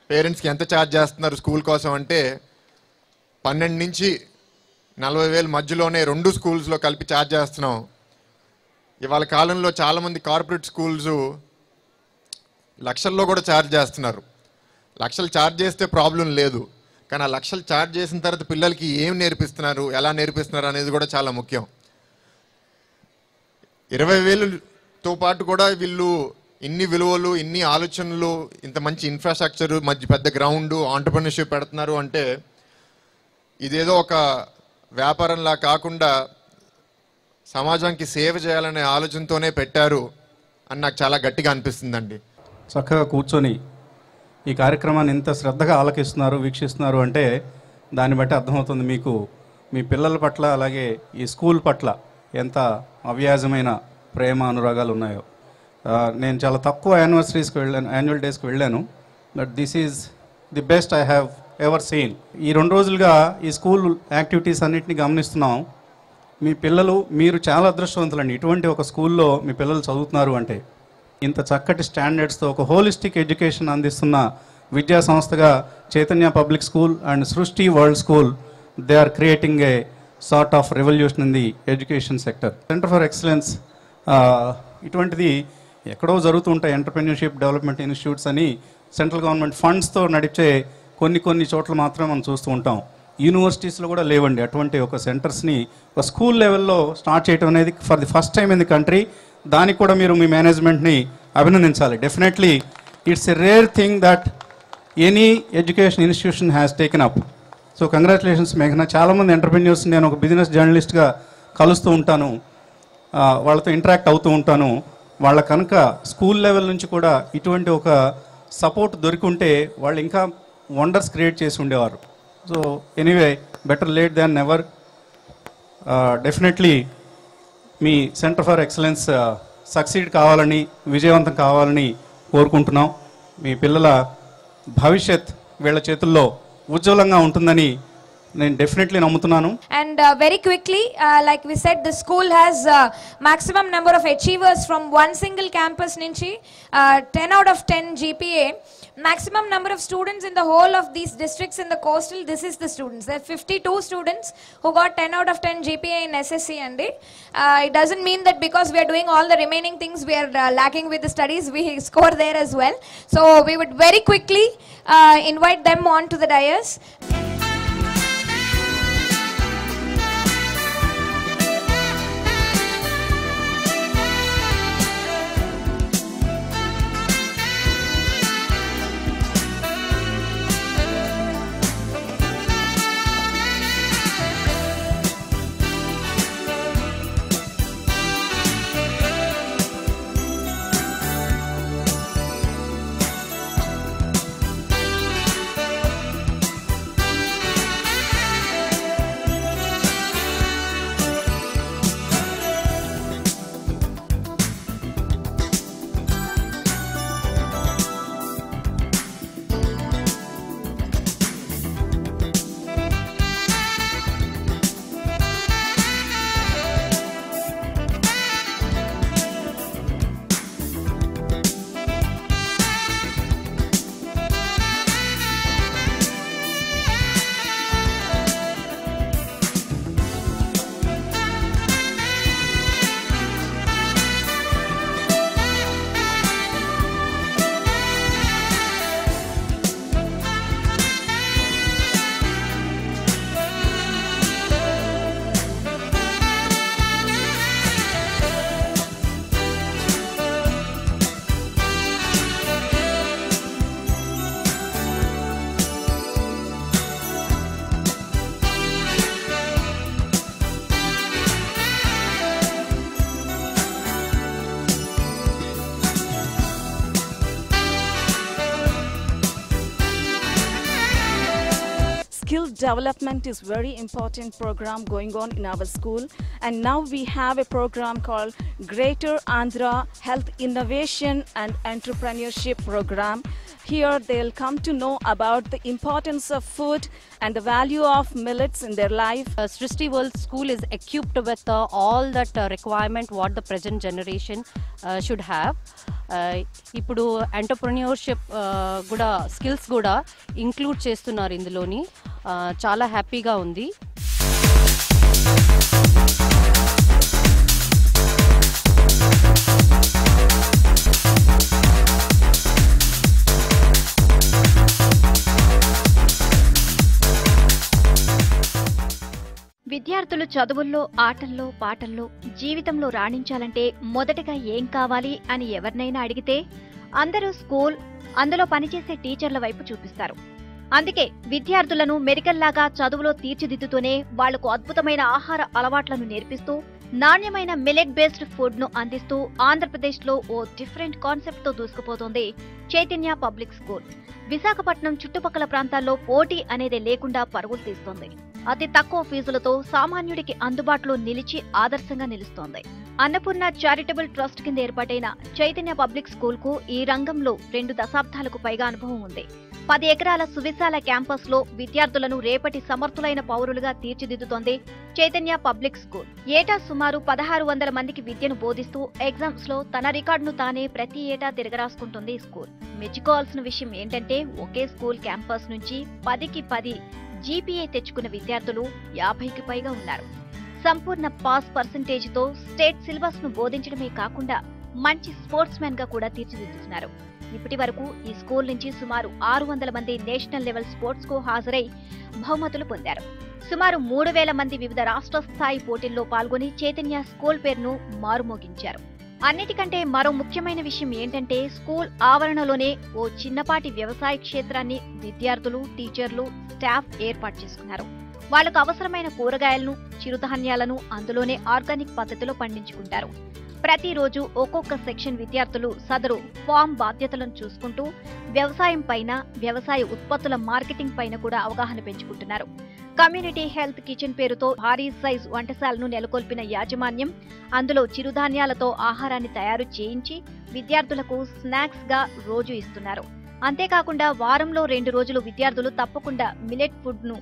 Speaker 4: పేరెంట్స్కి ఎంత ఛార్జ్ చేస్తున్నారు స్కూల్ కోసం అంటే 12 నుంచి 40,000 మధ్యలోనే 2 స్కూల్స్లో కలిపి ఛార్జ్ చేస్తున్నాం. ఇవాళ కాలంలో చాలామంది కార్పొరేట్ స్కూల్స్ లక్షల్లో కూడా ఛార్జ్ చేస్తున్నారు. లక్షలు ఛార్జ్ చేస్తే ప్రాబ్లం లేదు, కానీ ఆ లక్షలు ఛార్జ్ చేసిన తర్వాత పిల్లలకి ఏం నేర్పిస్తున్నారు, ఎలా నేర్పిస్తున్నారు అనేది కూడా చాలా ముఖ్యం. 20,000తో పాటు కూడా వీళ్ళు ఇన్ని విలువలు, ఇన్ని ఆలోచనలు, ఇంత మంచి ఇన్ఫ్రాస్ట్రక్చర్, మధ్య పెద్ద గ్రౌండ్, ఆంటర్‌ప్రెన్యూర్‌షిప్ పెడుతున్నారు అంటే ఇదేదో ఒక వ్యాపారంలా కాకుండా సమాజానికి సేవ చేయాలనే ఆలోచనతోనే పెట్టారు అని నాకు చాలా గట్టిగా అనిపిస్తుందండి.
Speaker 1: చక్కగా కూర్చొని ఈ కార్యక్రమాన్ని ఇంత శ్రద్ధగా ఆలకిస్తున్నారు, వీక్షిస్తున్నారు అంటే దాన్ని బట్టి అర్థమవుతుంది మీకు మీ పిల్లల పట్ల అలాగే ఈ స్కూల్ పట్ల ఎంత అవ్యాజమైన ప్రేమ అనురాగాలు ఉన్నాయో. నేను చాలా తక్కువ యాన్యువల్ డేస్కి వెళ్ళాను, but this is the best I have ever seen. ఈ 2 రోజులుగా ఈ స్కూల్ యాక్టివిటీస్ అన్నింటినీ గమనిస్తున్నాం. మీ పిల్లలు, మీరు చాలా అదృష్టవంతులండి. ఇటువంటి ఒక స్కూల్లో మీ పిల్లలు చదువుతున్నారు అంటే ఇంత చక్కటి స్టాండర్డ్స్తో ఒక హోలిస్టిక్ ఎడ్యుకేషన్ అందిస్తున్న విద్యా సంస్థగా Chaitanya public school and Srishti world school they are creating a sort of revolution in the education sector. Centre for excellence ఇటువంటిది ఎక్కడో జరుగుతూ ఉంటాయి. ఎంటర్‌ప్రెన్యూర్‌షిప్ డెవలప్మెంట్ ఇన్స్టిట్యూట్స్ అని సెంట్రల్ గవర్నమెంట్ ఫండ్స్తో నడిచే కొన్ని చోట్ల మాత్రమే మనం చూస్తూ ఉంటాం. యూనివర్సిటీస్లో కూడా లేవండి అటువంటి ఒక సెంటర్స్ని ఒక స్కూల్ లెవెల్లో స్టార్ట్ చేయడం అనేది for the first time in the country. దానికి కూడా మీరు మీ మేనేజ్మెంట్ని అభినందించాలి. Definitely it's a rare thing that any education institution has taken up. So congratulations మేఘన. చాలామంది ఎంటర్‌ప్రెన్యూర్స్ నేను ఒక బిజినెస్ జర్నలిస్ట్గా కలుస్తూ ఉంటాను, వాళ్ళతో ఇంటరాక్ట్ అవుతూ ఉంటాను. వాళ్ళ కనుక స్కూల్ లెవెల్ నుంచి కూడా ఇటువంటి ఒక సపోర్ట్ దొరికింటే వాళ్ళు ఇంకా వండర్స్ క్రియేట్ చేసి ఉండేవారు. So anyway, better late than never. Definitely me centre for excellence succeed కావాలని, విజయవంతం కావాలని కోరుకుంటున్నాం. మీ పిల్లల భవిష్యత్ వీళ్ళ చేతుల్లో ఉజ్వలంగా ఉంటుందని నేను డెఫినెట్లీ నమ్ముతున్నాను.
Speaker 2: And very quickly, like we said, the school has maximum number of achievers from one single campus nunchi 10 out of 10 GPA. Maximum number of students in the whole of these districts in the coastal, this is the students. There are 52 students who got 10 out of 10 GPA in SSC and it doesn't mean that because we are doing all the remaining things we are lacking with the studies, we score there as well. So we would very quickly invite them on to the dais.
Speaker 18: Skill development is very important program going on in our school, and now we have a program called Greater Andhra Health Innovation and Entrepreneurship Program. Here they'll come to know about the importance of food and the value of millets in their life.
Speaker 19: Srishti World School is equipped with all that requirement what the present generation should have. ఇప్పుడు entrepreneurship కూడా skills కూడా include చేస్తున్నారు ఇందులోని. చాలా హ్యాపీగా ఉంది.
Speaker 20: విద్యార్థులు చదువుల్లో, ఆటల్లో, పాటల్లో, జీవితంలో రాణించాలంటే మొదటగా ఏం కావాలి అని ఎవరినైనా అడిగితే అందరూ స్కూల్, అందులో పనిచేసే టీచర్ల వైపు చూపిస్తారు. అందుకే విద్యార్థులను మెరికల్లాగా చదువులో తీర్చిదిద్దుతూనే వాళ్లకు అద్భుతమైన ఆహార అలవాట్లను నేర్పిస్తూ నాణ్యమైన మిల్లెట్ బేస్డ్ ఫుడ్ ను అందిస్తూ ఆంధ్రప్రదేశ్లో ఓ డిఫరెంట్ కాన్సెప్ట్ తో దూసుకుపోతోంది చైతన్య పబ్లిక్ స్కూల్. విశాఖపట్నం చుట్టుపక్కల ప్రాంతాల్లో పోటీ అనేది లేకుండా పరుగులు తీస్తోంది. అతి తక్కువ ఫీజులతో సామాన్యుడికి అందుబాటులో నిలిచి ఆదర్శంగా నిలుస్తోంది. అన్నపూర్ణ చారిటబుల్ ట్రస్ట్ కింద ఏర్పాటైన చైతన్య పబ్లిక్ స్కూల్ కు ఈ రంగంలో 2 దశాబ్దాలకు పైగా అనుభవం ఉంది. 10 ఎకరాల సువిశాల క్యాంపస్ లో విద్యార్థులను రేపటి సమర్థులైన పౌరులుగా తీర్చిదిద్దుతోంది చైతన్య పబ్లిక్ స్కూల్. ఏటా సుమారు 1600 మందికి విద్యను బోధిస్తూ ఎగ్జామ్స్ లో తన రికార్డును తానే ప్రతి ఏటా తిరగరాసుకుంటుంది ఈ స్కూల్. మెచ్చుకోవాల్సిన విషయం ఏంటంటే ఒకే స్కూల్ క్యాంపస్ నుంచి 10కి 10 జీపీఏ తెచ్చుకున్న విద్యార్థులు 50కి పైగా ఉన్నారు. సంపూర్ణ పాస్ పర్సెంటేజ్తో స్టేట్ సిలబస్ ను బోధించడమే కాకుండా మంచి స్పోర్ట్స్ మెన్ గా కూడా తీర్చిదిద్దుతున్నారు. ఇప్పటి వరకు ఈ స్కూల్ నుంచి సుమారు 600 మంది నేషనల్ లెవెల్ స్పోర్ట్స్ కు హాజరై బహుమతులు పొందారు. సుమారు 3000 మంది వివిధ రాష్ట్ర స్థాయి పోటీల్లో పాల్గొని చైతన్య స్కూల్ పేరును మారుమోగించారు. అన్నిటికంటే మరో ముఖ్యమైన విషయం ఏంటంటే స్కూల్ ఆవరణలోనే ఓ చిన్నపాటి వ్యవసాయ క్షేత్రాన్ని విద్యార్థులు, టీచర్లు, స్టాఫ్ ఏర్పాటు చేసుకున్నారు. వాళ్లకు అవసరమైన కూరగాయలను, చిరుధాన్యాలను అందులోనే ఆర్గానిక్ పద్ధతిలో పండించుకుంటారు. ప్రతిరోజు ఒక్కొక్క సెక్షన్ విద్యార్థులు సదరు ఫామ్ బాధ్యతలను చూసుకుంటూ వ్యవసాయం పైన, వ్యవసాయ ఉత్పత్తుల మార్కెటింగ్ పైన కూడా అవగాహన పెంచుకుంటున్నారు. కమ్యూనిటీ హెల్త్ కిచెన్ పేరుతో భారీ సైజ్ వంటశాలను నెలకొల్పిన యాజమాన్యం అందులో చిరుధాన్యాలతో ఆహారాన్ని తయారు చేయించి విద్యార్థులకు స్నాక్స్ గా రోజు ఇస్తున్నారు. అంతేకాకుండా వారంలో 2 రోజులు విద్యార్థులు తప్పకుండా మిల్లెట్ ఫుడ్ ను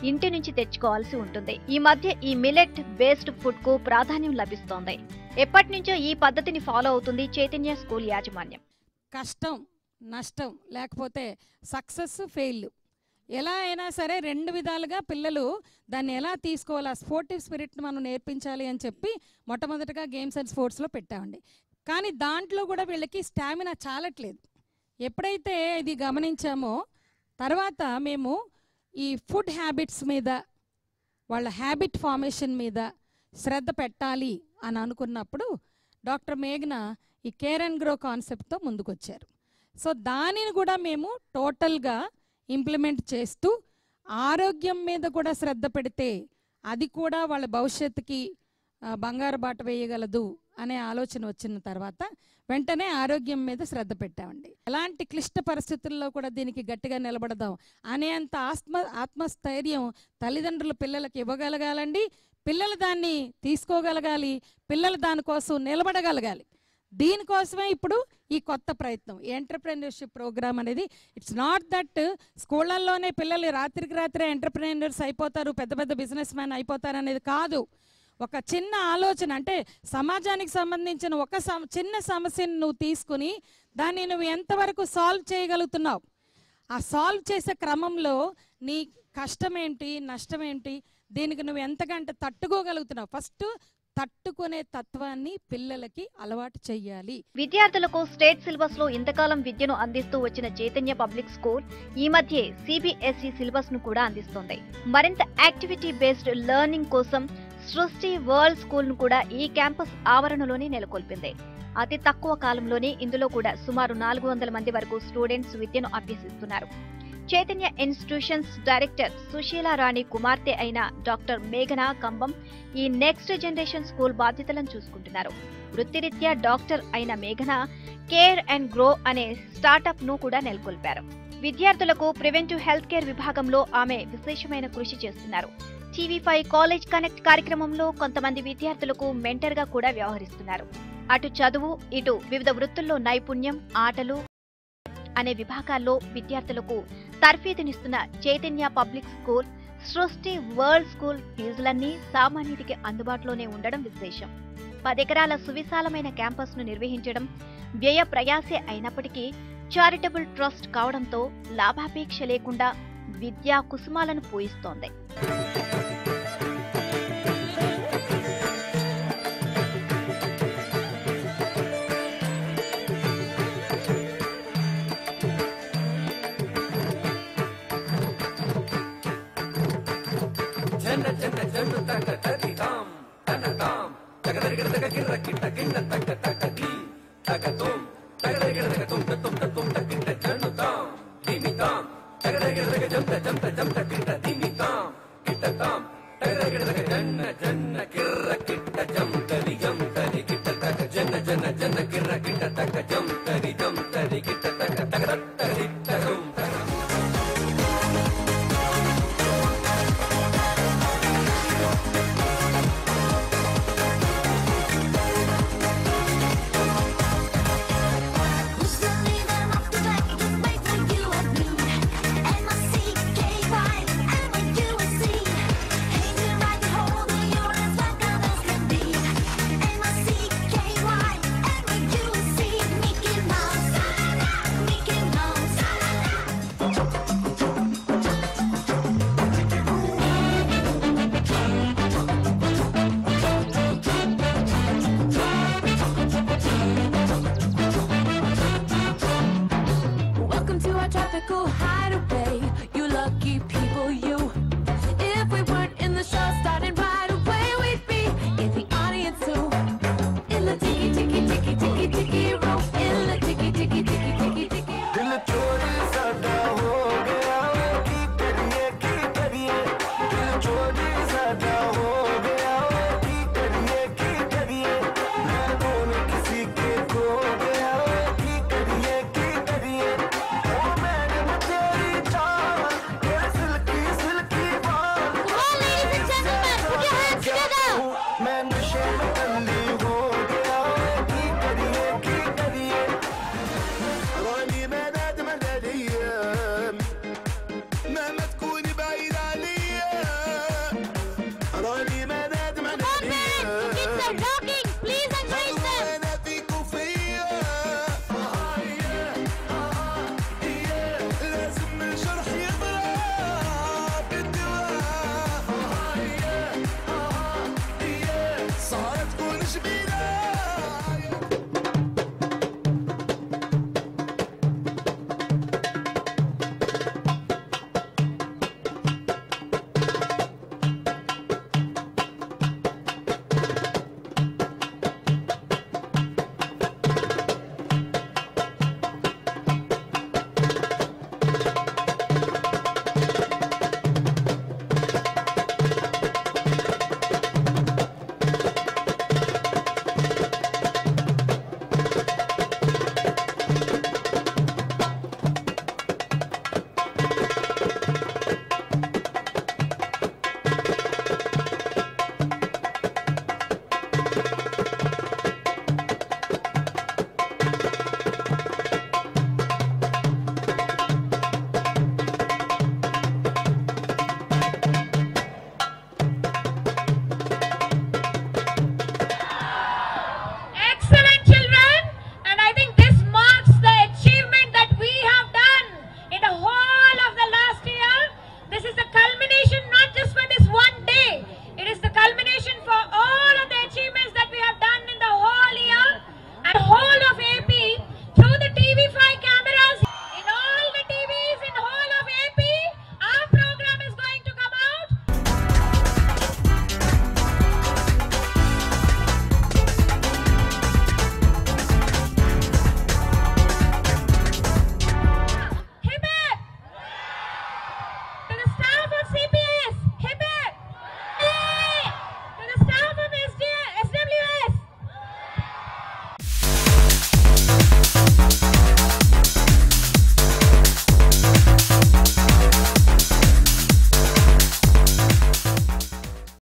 Speaker 20: ఇంటి నుంచి తెచ్చుకోవాల్సి ఉంటుంది. ఈ మధ్య ఈ మిల్లెట్ బేస్డ్ ఫుడ్ కు ప్రాధాన్యం లభిస్తోంది. ఎప్పటి నుంచో ఈ పద్ధతిని ఫాలో అవుతుంది చైతన్య స్కూల్ యాజమాన్యం.
Speaker 13: కష్టం, నష్టం, లేకపోతే సక్సెస్, ఫెయిల్, ఎలా అయినా సరే 2 విధాలుగా పిల్లలు దాన్ని ఎలా తీసుకోవాలి, ఆ స్పోర్టివ్ స్పిరిట్ని మనం నేర్పించాలి అని చెప్పి మొట్టమొదటిగా గేమ్స్ అండ్ స్పోర్ట్స్లో పెట్టామండి. కానీ దాంట్లో కూడా వీళ్ళకి స్టామినా చాలట్లేదు. ఎప్పుడైతే ఇది గమనించామో తర్వాత మేము ఈ ఫుడ్ హ్యాబిట్స్ మీద, వాళ్ళ హ్యాబిట్ ఫార్మేషన్ మీద శ్రద్ధ పెట్టాలి అని అనుకున్నప్పుడు డాక్టర్ మేఘన ఈ కేర్ అండ్ గ్రో కాన్సెప్ట్తో ముందుకొచ్చారు. సో దానిని కూడా మేము టోటల్గా ఇంప్లిమెంట్ చేస్తూ ఆరోగ్యం మీద కూడా శ్రద్ధ పెడితే అది కూడా వాళ్ళ భవిష్యత్తుకి బంగారు బాట వేయగలదు అనే ఆలోచన వచ్చిన తర్వాత వెంటనే ఆరోగ్యం మీద శ్రద్ధ పెట్టామండి. ఎలాంటి క్లిష్ట పరిస్థితుల్లో కూడా దీనికి గట్టిగా నిలబడదాం అనేంత ఆత్మస్థైర్యం తల్లిదండ్రులు పిల్లలకి ఇవ్వగలగాలండి. పిల్లలు దాన్ని తీసుకోగలగాలి, పిల్లలు దానికోసం నిలబడగలగాలి. దీనికోసమే ఇప్పుడు ఈ కొత్త ప్రయత్నం ఎంటర్‌ప్రెన్యూర్‌షిప్ ప్రోగ్రామ్ అనేది. ఇట్స్ నాట్ దట్ స్కూళ్ళల్లోనే పిల్లలు రాత్రికి రాత్రే ఎంటర్‌ప్రెన్యూర్స్ అయిపోతారు, పెద్ద పెద్ద బిజినెస్ మ్యాన్ అయిపోతారు అనేది కాదు. ఒక చిన్న ఆలోచన, అంటే సమాజానికి సంబంధించిన ఒక చిన్న సమస్యను నువ్వు తీసుకుని దాన్ని నువ్వు ఎంతవరకు సాల్వ్ చేయగలుగుతున్నావు, ఆ సాల్వ్ చేసే క్రమంలో నీ కష్టం ఏంటి, నష్టం ఏంటి, దీనికి నువ్వు ఎంతకంటే తట్టుకోగలుగుతున్నావు, ఫస్ట్ తట్టుకునే తత్వాన్ని పిల్లలకి అలవాటు చెయ్యాలి.
Speaker 20: విద్యార్థులకు స్టేట్ సిలబస్ లో ఇంతకాలం విద్యను అందిస్తూ వచ్చిన చైతన్య పబ్లిక్ స్కూల్ ఈ మధ్య సిబిఎస్ఈ సిలబస్ ను కూడా అందిస్తోంది. మరింత యాక్టివిటీ బేస్డ్ లెర్నింగ్ కోసం సృష్టి వరల్డ్ స్కూల్ ను కూడా ఈ క్యాంపస్ ఆవరణలోనే నెలకొల్పింది. అతి తక్కువ కాలంలోనే ఇందులో కూడా సుమారు 400 మంది వరకు స్టూడెంట్స్ విద్యను అభ్యసిస్తున్నారు. చైతన్య ఇన్స్టిట్యూషన్స్ డైరెక్టర్ సుశీలా రాణి కుమార్తె అయిన డాక్టర్ మేఘన కంబం ఈ నెక్స్ట్ జనరేషన్ స్కూల్ బాధ్యతలను చూసుకుంటున్నారు. వృత్తిరీత్యా డాక్టర్ అయిన మేఘన కేర్ అండ్ గ్రో అనే స్టార్టప్ ను కూడా నెలకొల్పారు. విద్యార్థులకు ప్రివెంటివ్ హెల్త్ కేర్ విభాగంలో ఆమె విశేషమైన కృషి చేస్తున్నారు. TV5 కాలేజ్ కనెక్ట్ కార్యక్రమంలో కొంతమంది విద్యార్థులకు మెంటర్ గా కూడా వ్యవహరిస్తున్నారు. అటు చదువు, ఇటు వివిధ వృత్తుల్లో నైపుణ్యం, ఆటలు అనే విభాగాల్లో విద్యార్థులకు తర్ఫీదునిస్తున్న చైతన్య పబ్లిక్ స్కూల్ సృష్టి వరల్డ్ స్కూల్ ఫీజులన్నీ సామాన్యుడికి అందుబాటులోనే ఉండడం విశేషం. 10 ఎకరాల సువిశాలమైన క్యాంపస్ ను నిర్వహించడం వ్యయ ప్రయాసే అయినప్పటికీ చారిటబుల్ ట్రస్ట్ కావడంతో లాభాపేక్ష లేకుండా విద్యా కుసుమాలను పూయిస్తోంది.
Speaker 21: జన జన జన صارت تكون شبيلة